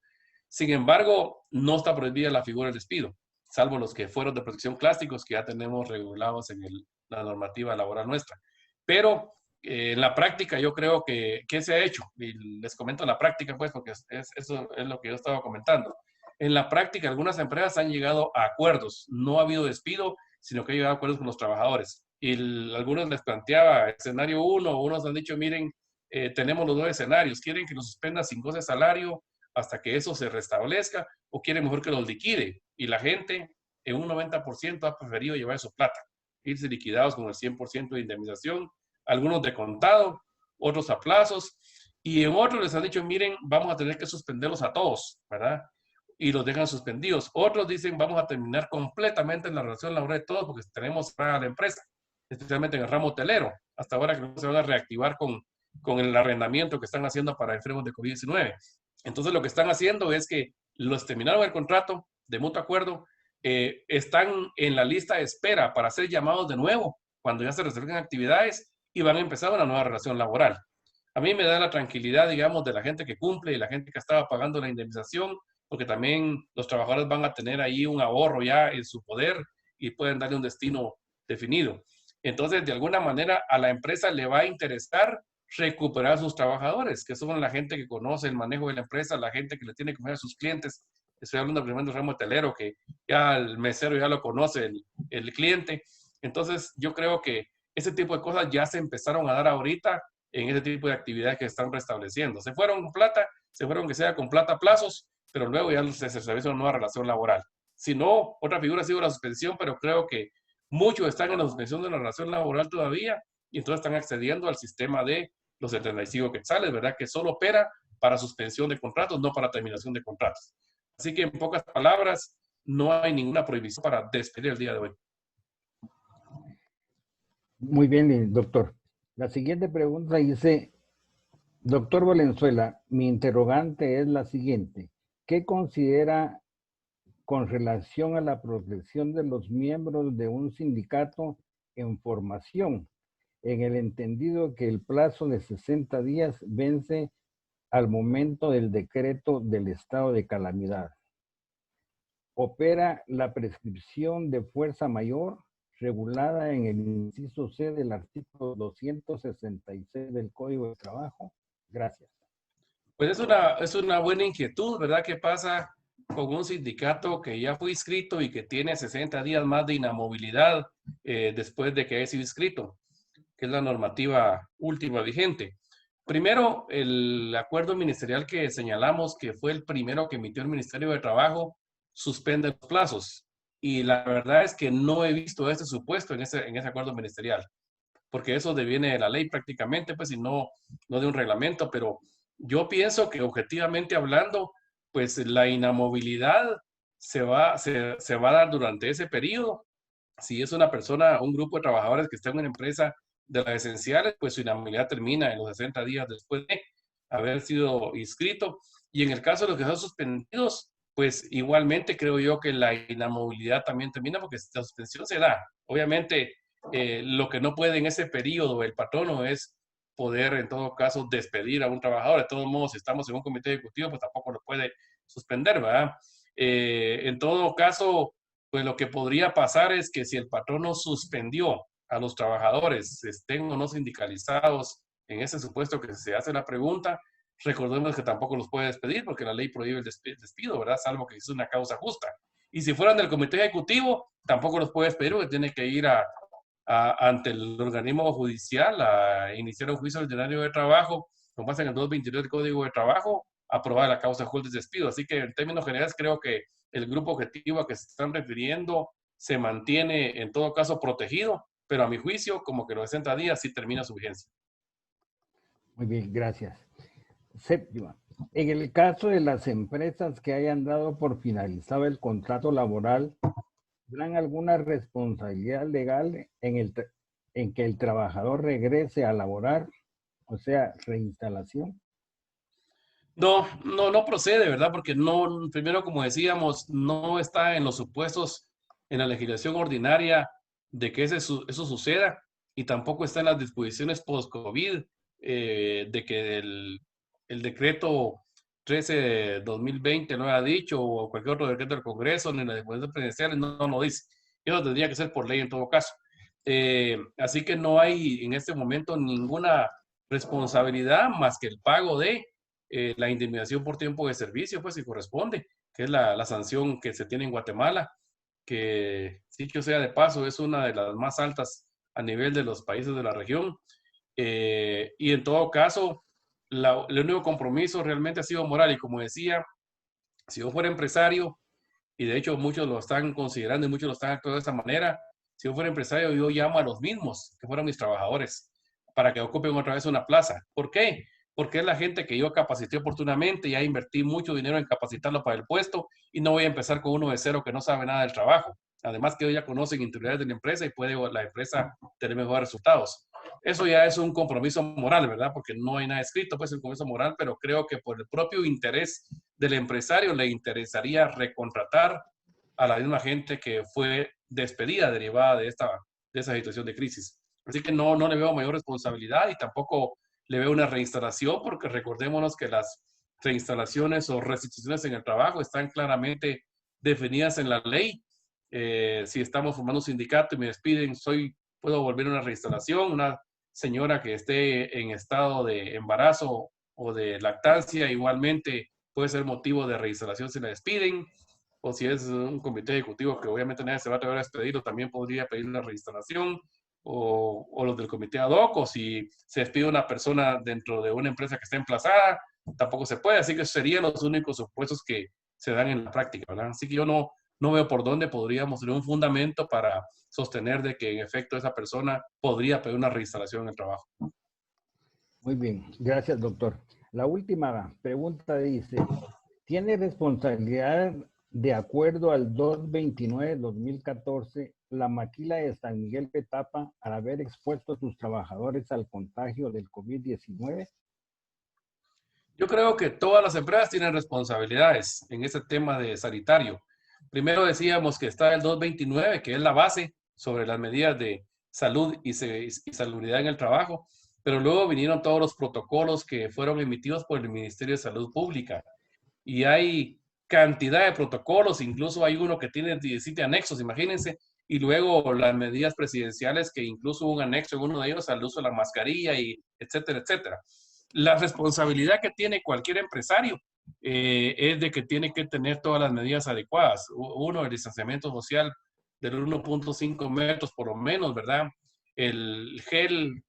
Sin embargo, no está prohibida la figura del despido, salvo los que fueron de protección clásicos que ya tenemos regulados en la normativa laboral nuestra. Pero en la práctica yo creo que se ha hecho, y les comento la práctica pues, porque eso es lo que yo estaba comentando. En la práctica algunas empresas han llegado a acuerdos, no ha habido despido, sino que han llegado a acuerdos con los trabajadores. Y algunos les planteaba escenario 1, unos han dicho, miren, tenemos los dos escenarios, quieren que nos suspenda sin goce de salario hasta que eso se restablezca, o quieren mejor que los liquide. Y la gente, en un 90%, ha preferido llevar su plata, irse liquidados con el 100% de indemnización, algunos de contado, otros a plazos, y en otros les han dicho, miren, vamos a tener que suspenderlos a todos, ¿verdad? Y los dejan suspendidos. Otros dicen, vamos a terminar completamente la relación laboral de todos porque tenemos para la empresa, especialmente en el ramo hotelero, hasta ahora que no se van a reactivar con el arrendamiento que están haciendo para enfermos de COVID-19. Entonces lo que están haciendo es que los terminaron el contrato de mutuo acuerdo, están en la lista de espera para ser llamados de nuevo cuando ya se resuelven actividades y van a empezar una nueva relación laboral. A mí me da la tranquilidad, digamos, de la gente que cumple y la gente que estaba pagando la indemnización, porque también los trabajadores van a tener ahí un ahorro ya en su poder y pueden darle un destino definido. Entonces, de alguna manera, a la empresa le va a interesar recuperar a sus trabajadores, que son la gente que conoce el manejo de la empresa, la gente que le tiene que comer a sus clientes. Estoy hablando primero del ramo hotelero, que ya el mesero ya lo conoce el cliente. Entonces, yo creo que ese tipo de cosas ya se empezaron a dar ahorita en ese tipo de actividades que están restableciendo. Se fueron con plata, se fueron que sea con plata a plazos, pero luego ya se establece una nueva relación laboral. Si no, otra figura ha sido la suspensión, pero creo que muchos están en la suspensión de la relación laboral todavía y entonces están accediendo al sistema de los 75 quetzales, ¿verdad? Que solo opera para suspensión de contratos, no para terminación de contratos. Así que en pocas palabras, no hay ninguna prohibición para despedir el día de hoy. Muy bien, doctor. La siguiente pregunta dice, doctor Valenzuela, mi interrogante es la siguiente. ¿Qué considera con relación a la protección de los miembros de un sindicato en formación, en el entendido que el plazo de 60 días vence al momento del decreto del estado de calamidad? ¿Opera la prescripción de fuerza mayor regulada en el inciso C del artículo 266 del Código de Trabajo? Gracias. Pues es una buena inquietud, ¿verdad? ¿Qué pasa con un sindicato que ya fue inscrito y que tiene 60 días más de inamovilidad después de que haya sido inscrito, que es la normativa última vigente? Primero, el acuerdo ministerial que señalamos, que fue el primero que emitió el Ministerio de Trabajo, suspende los plazos. Y la verdad es que no he visto este supuesto en ese acuerdo ministerial, porque eso deviene de la ley prácticamente, pues, y no de un reglamento, pero yo pienso que objetivamente hablando, pues la inamovilidad se va a dar durante ese periodo. Si es una persona, un grupo de trabajadores que está en una empresa de las esenciales, pues su inhabilidad termina en los 60 días después de haber sido inscrito. Y en el caso de los que son suspendidos, pues igualmente creo yo que la inamovilidad también termina porque la suspensión se da. Obviamente, lo que no puede en ese periodo el patrono es poder, en todo caso, despedir a un trabajador. De todos modos, si estamos en un comité ejecutivo, pues tampoco lo puede suspender, ¿verdad? En todo caso, pues lo que podría pasar es que si el patrono suspendió a los trabajadores, estén o no sindicalizados, en ese supuesto que se hace la pregunta, recordemos que tampoco los puede despedir porque la ley prohíbe el despido, ¿verdad? Salvo que es una causa justa. Y si fueran del comité ejecutivo, tampoco los puede despedir porque tiene que ir ante el organismo judicial a iniciar un juicio ordinario de trabajo, como pasa en el 222 del Código de Trabajo, aprobar la causa justa de despido. Así que en términos generales creo que el grupo objetivo a que se están refiriendo se mantiene en todo caso protegido, pero a mi juicio, como que los 60 días sí termina su vigencia. Muy bien, gracias. Séptima, en el caso de las empresas que hayan dado por finalizado el contrato laboral, ¿tendrán alguna responsabilidad legal en que el trabajador regrese a laborar, o sea, reinstalación? No procede, ¿verdad? Porque no, primero, como decíamos, no está en los supuestos en la legislación ordinaria de que eso suceda y tampoco está en las disposiciones post-COVID de que el decreto 13 de 2020 no ha dicho o cualquier otro decreto del Congreso ni en las disposiciones presidenciales no lo dice. Eso tendría que ser por ley en todo caso. Así que no hay en este momento ninguna responsabilidad más que el pago de la indemnización por tiempo de servicio, pues si corresponde, que es la sanción que se tiene en Guatemala, que sí que sea de paso es una de las más altas a nivel de los países de la región. Y en todo caso, el único compromiso realmente ha sido moral y como decía, si yo fuera empresario, y de hecho muchos lo están considerando y muchos lo están actuando de esa manera, si yo fuera empresario yo llamo a los mismos que fueran mis trabajadores para que ocupen otra vez una plaza. ¿Por qué? Porque es la gente que yo capacité oportunamente, ya invertí mucho dinero en capacitarlo para el puesto y no voy a empezar con uno de cero que no sabe nada del trabajo. Además que ellos ya conocen interioridades de la empresa y puede la empresa tener mejores resultados. Eso ya es un compromiso moral, ¿verdad? Porque no hay nada escrito, pues es un compromiso moral, pero creo que por el propio interés del empresario le interesaría recontratar a la misma gente que fue despedida derivada de esa situación de crisis. Así que no le veo mayor responsabilidad y tampoco le veo una reinstalación, porque recordémonos que las reinstalaciones o restituciones en el trabajo están claramente definidas en la ley. Si estamos formando un sindicato y me despiden, puedo volver a una reinstalación. Una señora que esté en estado de embarazo o de lactancia igualmente puede ser motivo de reinstalación si la despiden. O si es un comité ejecutivo que obviamente nadie se va a atrever a despedirlo, también podría pedir una reinstalación. O los del comité ad hoc, o si se despide una persona dentro de una empresa que está emplazada, tampoco se puede. Así que serían los únicos supuestos que se dan en la práctica, ¿verdad? Así que yo no veo por dónde podríamos tener un fundamento para sostener de que en efecto esa persona podría pedir una reinstalación en el trabajo. Muy bien, gracias, doctor. La última pregunta dice, ¿tiene responsabilidad de acuerdo al 229-2014 la maquila de San Miguel Petapa al haber expuesto a sus trabajadores al contagio del COVID-19? Yo creo que todas las empresas tienen responsabilidades en este tema de sanitario. Primero decíamos que está el 229, que es la base sobre las medidas de salud y salubridad en el trabajo, pero luego vinieron todos los protocolos que fueron emitidos por el Ministerio de Salud Pública. Y hay cantidad de protocolos, incluso hay uno que tiene 17 anexos, imagínense, y luego las medidas presidenciales que incluso hubo un anexo en uno de ellos al uso de la mascarilla y etcétera, etcétera. La responsabilidad que tiene cualquier empresario es de que tiene que tener todas las medidas adecuadas. Uno, el distanciamiento social del 1.5 metros por lo menos, ¿verdad? El gel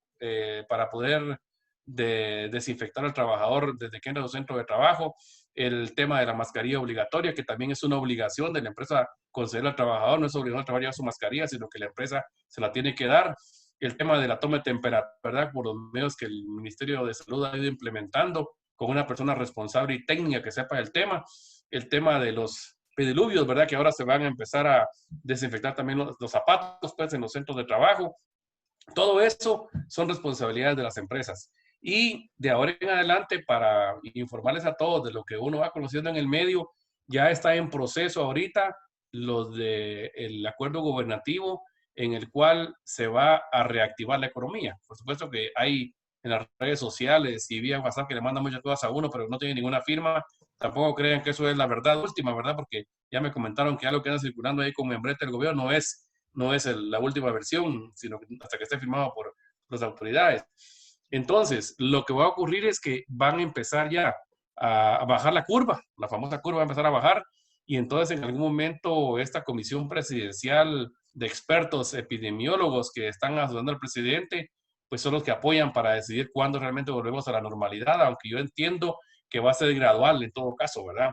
para poder desinfectar al trabajador desde que entra a su centro de trabajo. el tema de la mascarilla obligatoria, que también es una obligación de la empresa conceder al trabajador, no es obligado al trabajador llevar su mascarilla, sino que la empresa se la tiene que dar. El tema de la toma de temperatura, ¿verdad? Por los medios que el Ministerio de Salud ha ido implementando con una persona responsable y técnica que sepa el tema. El tema de los pediluvios, ¿verdad? Que ahora se van a empezar a desinfectar también los zapatos, pues, en los centros de trabajo. Todo eso son responsabilidades de las empresas. Y de ahora en adelante, para informarles a todos de lo que uno va conociendo en el medio, ya está en proceso ahorita los del acuerdo gubernativo en el cual se va a reactivar la economía. Por supuesto que hay en las redes sociales y vía WhatsApp que le mandan muchas cosas a uno, pero no tiene ninguna firma. Tampoco crean que eso es la verdad última, ¿verdad? Porque ya me comentaron que algo que anda circulando ahí con membrete del gobierno no es la última versión, sino que hasta que esté firmado por las autoridades. Entonces, lo que va a ocurrir es que van a empezar ya a bajar la curva, la famosa curva va a empezar a bajar, y entonces en algún momento esta comisión presidencial de expertos epidemiólogos que están ayudando al presidente, pues son los que apoyan para decidir cuándo realmente volvemos a la normalidad, aunque yo entiendo que va a ser gradual en todo caso, ¿verdad?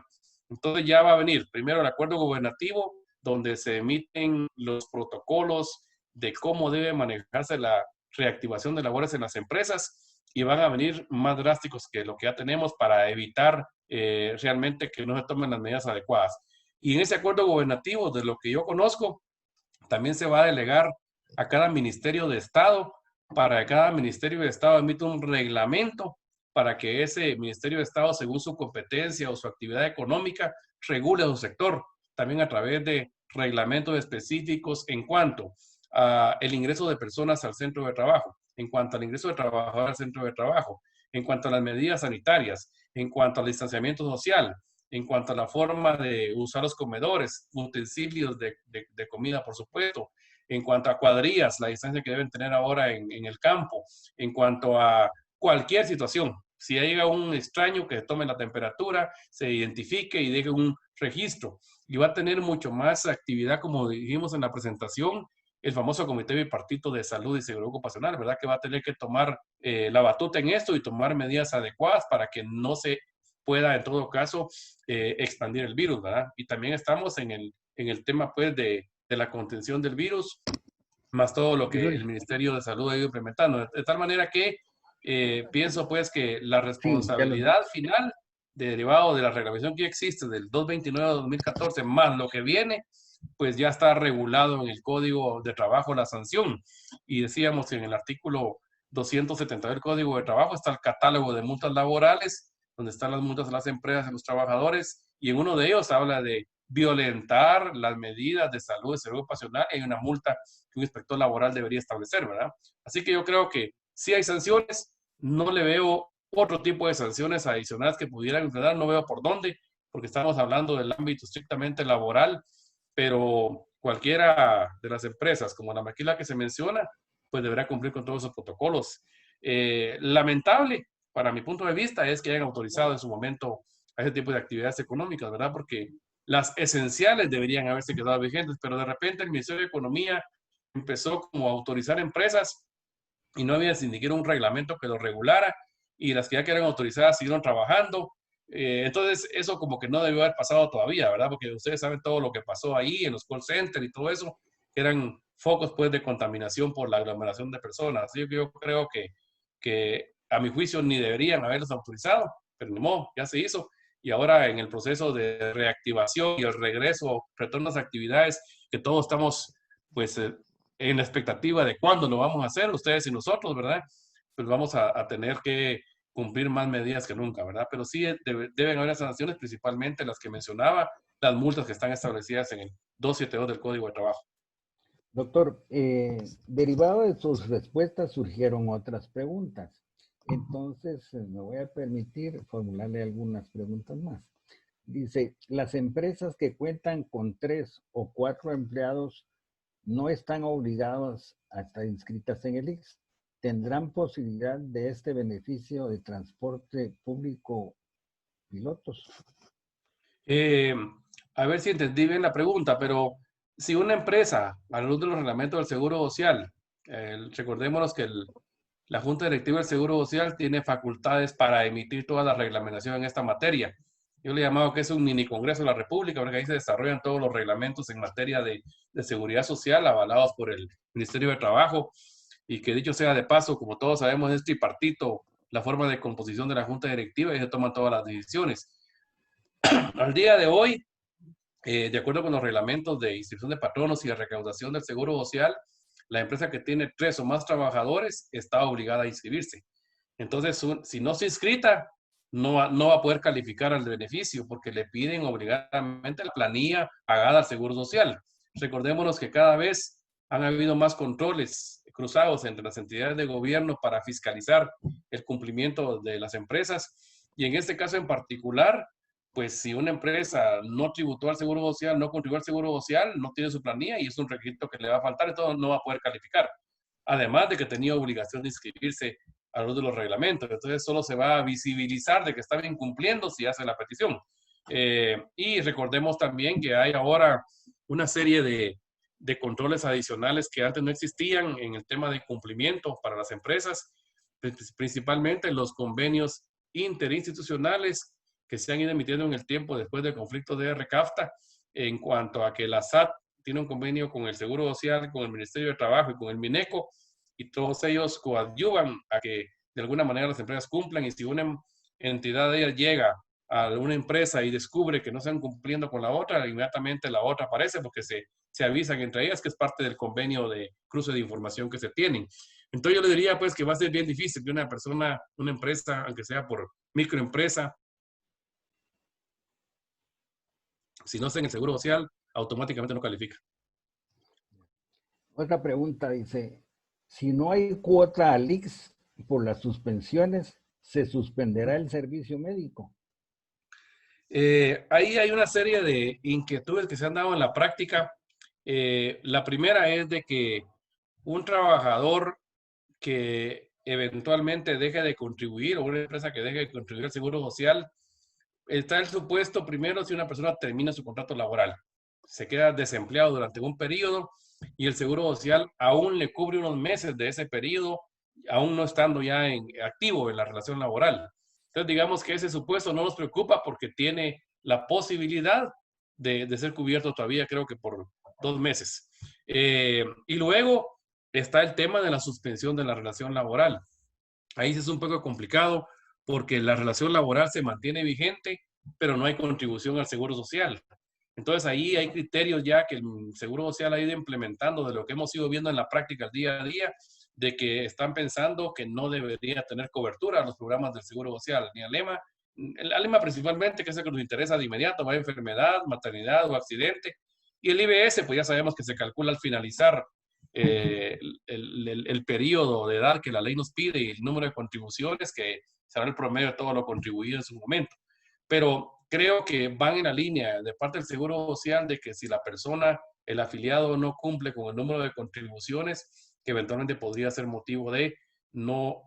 Entonces ya va a venir primero el acuerdo gubernativo, donde se emiten los protocolos de cómo debe manejarse la reactivación de labores en las empresas, y van a venir más drásticos que lo que ya tenemos para evitar realmente que no se tomen las medidas adecuadas. Y en ese acuerdo gubernativo, de lo que yo conozco, también se va a delegar a cada ministerio de Estado para que cada ministerio de Estado emita un reglamento para que ese ministerio de Estado, según su competencia o su actividad económica, regule su sector, también a través de reglamentos específicos en cuanto a el ingreso de personas al centro de trabajo, en cuanto al ingreso de trabajadores al centro de trabajo, en cuanto a las medidas sanitarias, en cuanto al distanciamiento social, en cuanto a la forma de usar los comedores, utensilios de comida, por supuesto, en cuanto a cuadrillas, la distancia que deben tener ahora en el campo, en cuanto a cualquier situación. Si llega un extraño, que tome la temperatura, se identifique y deje un registro. Y va a tener mucho más actividad, como dijimos en la presentación, el famoso Comité Bipartito de Salud y Seguridad Ocupacional, ¿verdad? Que va a tener que tomar la batuta en esto y tomar medidas adecuadas para que no se pueda, en todo caso, expandir el virus, ¿verdad? Y también estamos en el tema, pues, de la contención del virus, más todo lo que el Ministerio de Salud ha ido implementando. De tal manera que pienso, pues, que la responsabilidad final, derivado de la reglamentación que existe del 229 de 2014, más lo que viene, pues ya está regulado en el Código de Trabajo la sanción. Y decíamos que en el artículo 270 del Código de Trabajo está el catálogo de multas laborales, donde están las multas a las empresas y a los trabajadores, y en uno de ellos habla de violentar las medidas de salud y seguridad ocupacional. Hay una multa que un inspector laboral debería establecer, ¿verdad? Así que yo creo que sí hay sanciones, no le veo otro tipo de sanciones adicionales que pudieran enfrentar, no veo por dónde, porque estamos hablando del ámbito estrictamente laboral, pero cualquiera de las empresas, como la maquila que se menciona, pues deberá cumplir con todos esos protocolos. Lamentable, para mi punto de vista, es que hayan autorizado en su momento a ese tipo de actividades económicas, ¿verdad? Porque las esenciales deberían haberse quedado vigentes, pero de repente el Ministerio de Economía empezó como a autorizar empresas y no había ni siquiera un reglamento que lo regulara, y las que ya quedaron autorizadas siguieron trabajando. Entonces, eso como que no debió haber pasado todavía, ¿verdad? Porque ustedes saben todo lo que pasó ahí en los call centers y todo eso, que eran focos, pues, de contaminación por la aglomeración de personas. Así que yo creo que a mi juicio ni deberían haberlos autorizado, pero ni modo, ya se hizo. Y ahora en el proceso de reactivación y el regreso, retorno a las actividades, que todos estamos, pues, en la expectativa de cuándo lo vamos a hacer, ustedes y nosotros, ¿verdad? Pues vamos a tener que cumplir más medidas que nunca, ¿verdad? Pero sí deben haber sanciones, principalmente las que mencionaba, las multas que están establecidas en el 272 del Código de Trabajo. Doctor, derivado de sus respuestas surgieron otras preguntas. Entonces, me voy a permitir formularle algunas preguntas más. Dice, las empresas que cuentan con 3 o 4 empleados no están obligadas a estar inscritas en el IX. ¿Tendrán posibilidad de este beneficio de transporte público pilotos? A ver si entendí bien la pregunta, pero si una empresa, a la luz de los reglamentos del Seguro Social, recordémonos que la Junta Directiva del Seguro Social tiene facultades para emitir toda la reglamentación en esta materia. Yo le he llamado que es un mini Congreso de la República, porque ahí se desarrollan todos los reglamentos en materia de seguridad social avalados por el Ministerio de Trabajo, y que dicho sea de paso, como todos sabemos, es tripartito la forma de composición de la Junta Directiva y se toman todas las decisiones. Al día de hoy, de acuerdo con los reglamentos de inscripción de patronos y de recaudación del Seguro Social, la empresa que tiene 3 o más trabajadores está obligada a inscribirse. Entonces, si no se inscrita, no va a poder calificar al beneficio porque le piden obligadamente la planilla pagada al Seguro Social. Recordémonos que cada vez han habido más controles cruzados entre las entidades de gobierno para fiscalizar el cumplimiento de las empresas, y en este caso en particular, pues si una empresa no tributó al Seguro Social, no contribuyó al Seguro Social, no tiene su planilla y es un requisito que le va a faltar, entonces no va a poder calificar. Además de que tenía obligación de inscribirse a la luz de los reglamentos. Entonces solo se va a visibilizar de que estaba incumpliendo si hace la petición. Y recordemos también que hay ahora una serie de controles adicionales que antes no existían en el tema de cumplimiento para las empresas, principalmente los convenios interinstitucionales que se han ido emitiendo en el tiempo después del conflicto de RCAFTA, en cuanto a que la SAT tiene un convenio con el Seguro Social, con el Ministerio de Trabajo y con el MINECO, y todos ellos coadyuvan a que de alguna manera las empresas cumplan, y si una entidad de ellas llega a una empresa y descubre que no están cumpliendo con la otra, inmediatamente la otra aparece porque se avisan entre ellas, que es parte del convenio de cruce de información que se tienen. Entonces yo le diría pues que va a ser bien difícil que una persona, una empresa, aunque sea por microempresa, si no está en el Seguro Social, automáticamente no califica. Otra pregunta dice, si no hay cuota al IX por las suspensiones, ¿se suspenderá el servicio médico? Ahí hay una serie de inquietudes que se han dado en la práctica. La primera es de que un trabajador que eventualmente deje de contribuir, o una empresa que deje de contribuir al Seguro Social, está el supuesto primero si una persona termina su contrato laboral, se queda desempleado durante un periodo y el Seguro Social aún le cubre unos meses de ese periodo, aún no estando ya activo en la relación laboral. Entonces, digamos que ese supuesto no nos preocupa porque tiene la posibilidad de ser cubierto todavía, creo que por 2 meses. Y luego está el tema de la suspensión de la relación laboral. Ahí sí es un poco complicado porque la relación laboral se mantiene vigente, pero no hay contribución al Seguro Social. Entonces ahí hay criterios ya que el Seguro Social ha ido implementando de lo que hemos ido viendo en la práctica el día a día, de que están pensando que no debería tener cobertura a los programas del Seguro Social, ni el ALEMA principalmente, que es el que nos interesa de inmediato, va a enfermedad, maternidad o accidente, y el IBS, pues ya sabemos que se calcula al finalizar el periodo de edad que la ley nos pide y el número de contribuciones, que será el promedio de todo lo contribuido en su momento. Pero creo que van en la línea de parte del Seguro Social de que si la persona, el afiliado, no cumple con el número de contribuciones, que eventualmente podría ser motivo de no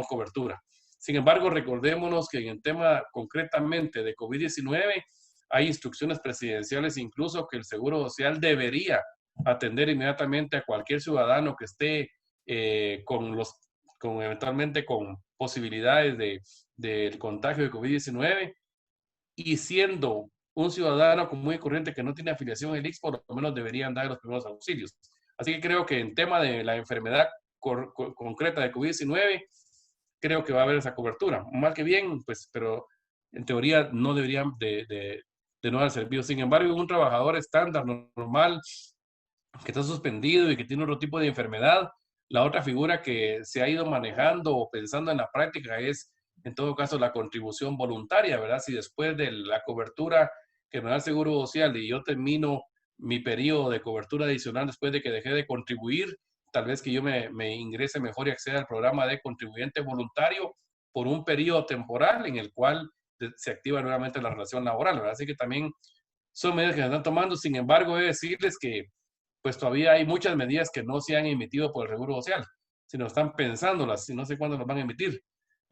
cobertura. Sin embargo, recordémonos que en el tema concretamente de COVID-19 hay instrucciones presidenciales incluso que el Seguro Social debería atender inmediatamente a cualquier ciudadano que esté eventualmente con posibilidades del contagio de COVID-19, y siendo un ciudadano común y corriente que no tiene afiliación al IX, por lo menos deberían dar los primeros auxilios. Así que creo que en tema de la enfermedad concreta de COVID-19, creo que va a haber esa cobertura. Mal que bien, pues, pero en teoría no deberían de no dar servicio. Sin embargo, un trabajador estándar, normal, que está suspendido y que tiene otro tipo de enfermedad, la otra figura que se ha ido manejando o pensando en la práctica es, en todo caso, la contribución voluntaria, ¿verdad? Si después de la cobertura que me da el Seguro Social y yo termino mi periodo de cobertura adicional después de que dejé de contribuir, tal vez que yo me ingrese mejor y acceda al programa de contribuyente voluntario por un periodo temporal en el cual se activa nuevamente la relación laboral, ¿verdad? Así que también son medidas que se están tomando. Sin embargo, he de decirles que pues todavía hay muchas medidas que no se han emitido por el Seguro Social, sino están pensándolas y no sé cuándo las van a emitir.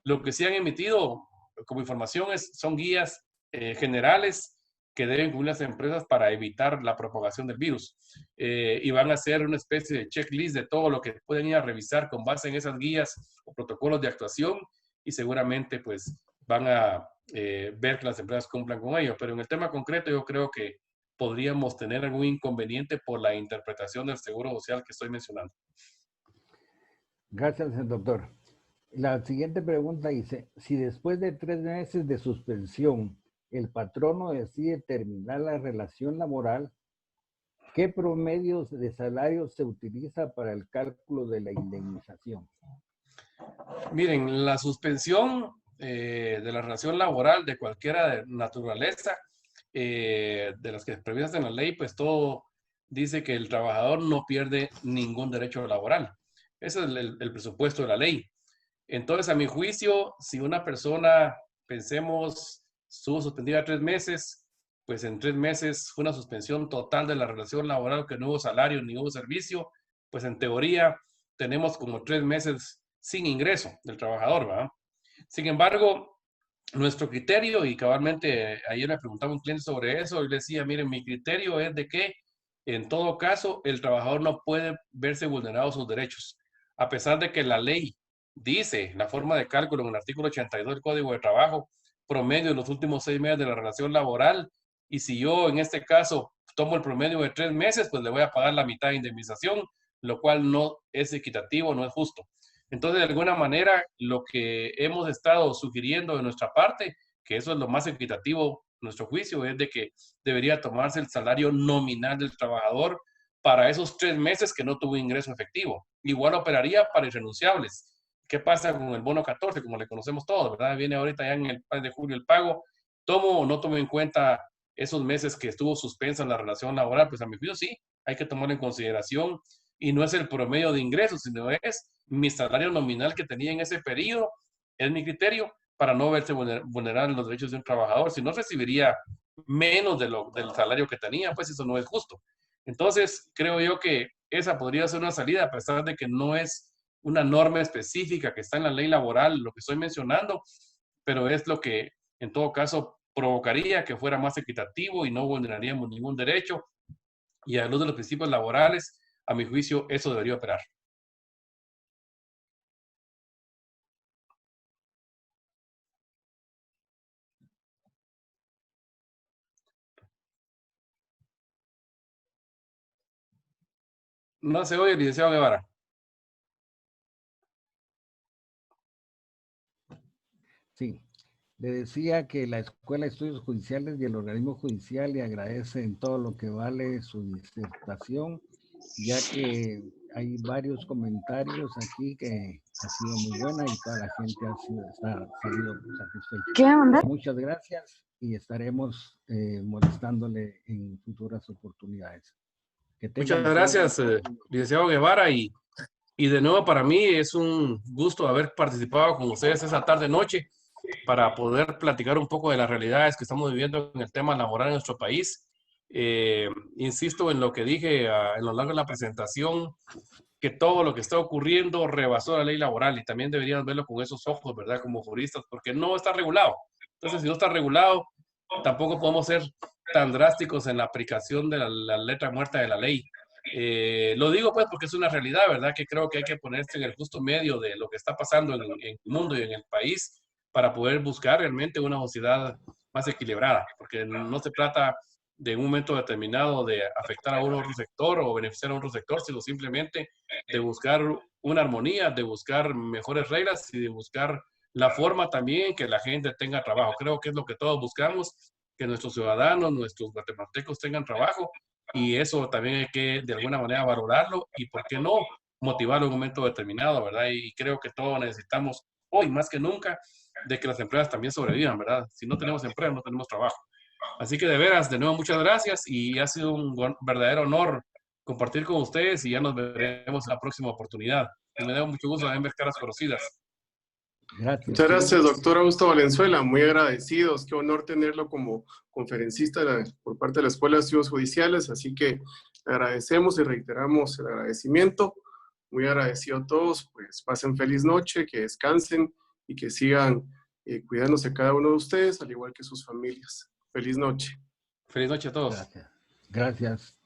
Lo que sí han emitido como información son guías generales que deben cumplir las empresas para evitar la propagación del virus. Y van a hacer una especie de checklist de todo lo que pueden ir a revisar con base en esas guías o protocolos de actuación, y seguramente pues van a ver que las empresas cumplan con ello. Pero en el tema concreto yo creo que podríamos tener algún inconveniente por la interpretación del seguro social que estoy mencionando. Gracias, doctor. La siguiente pregunta dice, si después de 3 meses de suspensión el patrono decide terminar la relación laboral, ¿qué promedios de salario se utiliza para el cálculo de la indemnización? Miren, la suspensión de la relación laboral de cualquier naturaleza, de las que previstas en la ley, pues todo dice que el trabajador no pierde ningún derecho laboral. Ese es el presupuesto de la ley. Entonces, a mi juicio, si una persona, pensemos, estuvo suspendida 3 meses, pues en 3 meses fue una suspensión total de la relación laboral, que no hubo salario ni hubo servicio, pues en teoría tenemos como 3 meses sin ingreso del trabajador, ¿verdad? Sin embargo, nuestro criterio, y cabalmente ayer me preguntaba un cliente sobre eso, y le decía, miren, mi criterio es de que en todo caso el trabajador no puede verse vulnerado sus derechos, a pesar de que la ley dice, la forma de cálculo en el artículo 82 del Código de Trabajo, promedio de los últimos 6 meses de la relación laboral, y si yo en este caso tomo el promedio de 3 meses, pues le voy a pagar la mitad de indemnización, lo cual no es equitativo, no es justo. Entonces, de alguna manera, lo que hemos estado sugiriendo de nuestra parte, que eso es lo más equitativo, nuestro juicio, es de que debería tomarse el salario nominal del trabajador para esos 3 meses que no tuvo ingreso efectivo. Igual operaría para irrenunciables. ¿Qué pasa con el bono 14, como le conocemos todos, verdad? Viene ahorita ya en el mes de julio el pago. ¿Tomo o no tomo en cuenta esos meses que estuvo suspensa la relación laboral? Pues a mi juicio sí, hay que tomarlo en consideración, y no es el promedio de ingresos, sino es mi salario nominal que tenía en ese periodo, es mi criterio para no verse vulnerar los derechos de un trabajador. Si no recibiría menos del salario que tenía, pues eso no es justo. Entonces, creo yo que esa podría ser una salida, a pesar de que no es una norma específica que está en la ley laboral, lo que estoy mencionando, pero es lo que en todo caso provocaría que fuera más equitativo y no vulneraríamos ningún derecho. Y a la luz de los principios laborales, a mi juicio, eso debería operar. No se oye, licenciado Guevara. Sí, le decía que la Escuela de Estudios Judiciales y el organismo judicial le agradecen todo lo que vale su disertación, ya que hay varios comentarios aquí que ha sido muy buena y toda la gente ha salido satisfecha. ¿Qué onda? Muchas gracias y estaremos molestándole en futuras oportunidades. Muchas gracias, licenciado Guevara, y de nuevo para mí es un gusto haber participado con ustedes esa tarde-noche para poder platicar un poco de las realidades que estamos viviendo en el tema laboral en nuestro país. Insisto en lo que dije en lo largo de la presentación, que todo lo que está ocurriendo rebasó la ley laboral, y también deberíamos verlo con esos ojos, ¿verdad? Como juristas, porque no está regulado. Entonces, si no está regulado, tampoco podemos ser tan drásticos en la aplicación de la letra muerta de la ley. Lo digo pues porque es una realidad, ¿verdad? Que creo que hay que ponerse en el justo medio de lo que está pasando en el mundo y en el país para poder buscar realmente una sociedad más equilibrada, porque no se trata de un momento determinado de afectar a un otro sector o beneficiar a otro sector, sino simplemente de buscar una armonía, de buscar mejores reglas y de buscar la forma también que la gente tenga trabajo. Creo que es lo que todos buscamos, que nuestros ciudadanos, nuestros guatemaltecos tengan trabajo, y eso también hay que de alguna manera valorarlo y, ¿por qué no?, motivarlo en un momento determinado, ¿verdad? Y creo que todos necesitamos hoy más que nunca de que las empresas también sobrevivan, ¿verdad? Si no tenemos empleo, no tenemos trabajo. Así que de veras, de nuevo, muchas gracias, y ha sido un verdadero honor compartir con ustedes, y ya nos veremos en la próxima oportunidad. Y me da mucho gusto también ver caras conocidas. Gracias. Muchas gracias, doctor Augusto Valenzuela. Muy agradecidos. Qué honor tenerlo como conferencista por parte de la Escuela de Estudios Judiciales. Así que agradecemos y reiteramos el agradecimiento. Muy agradecido a todos. Pues pasen feliz noche, que descansen y que sigan cuidándose cada uno de ustedes, al igual que sus familias. Feliz noche. Feliz noche a todos. Gracias. Gracias.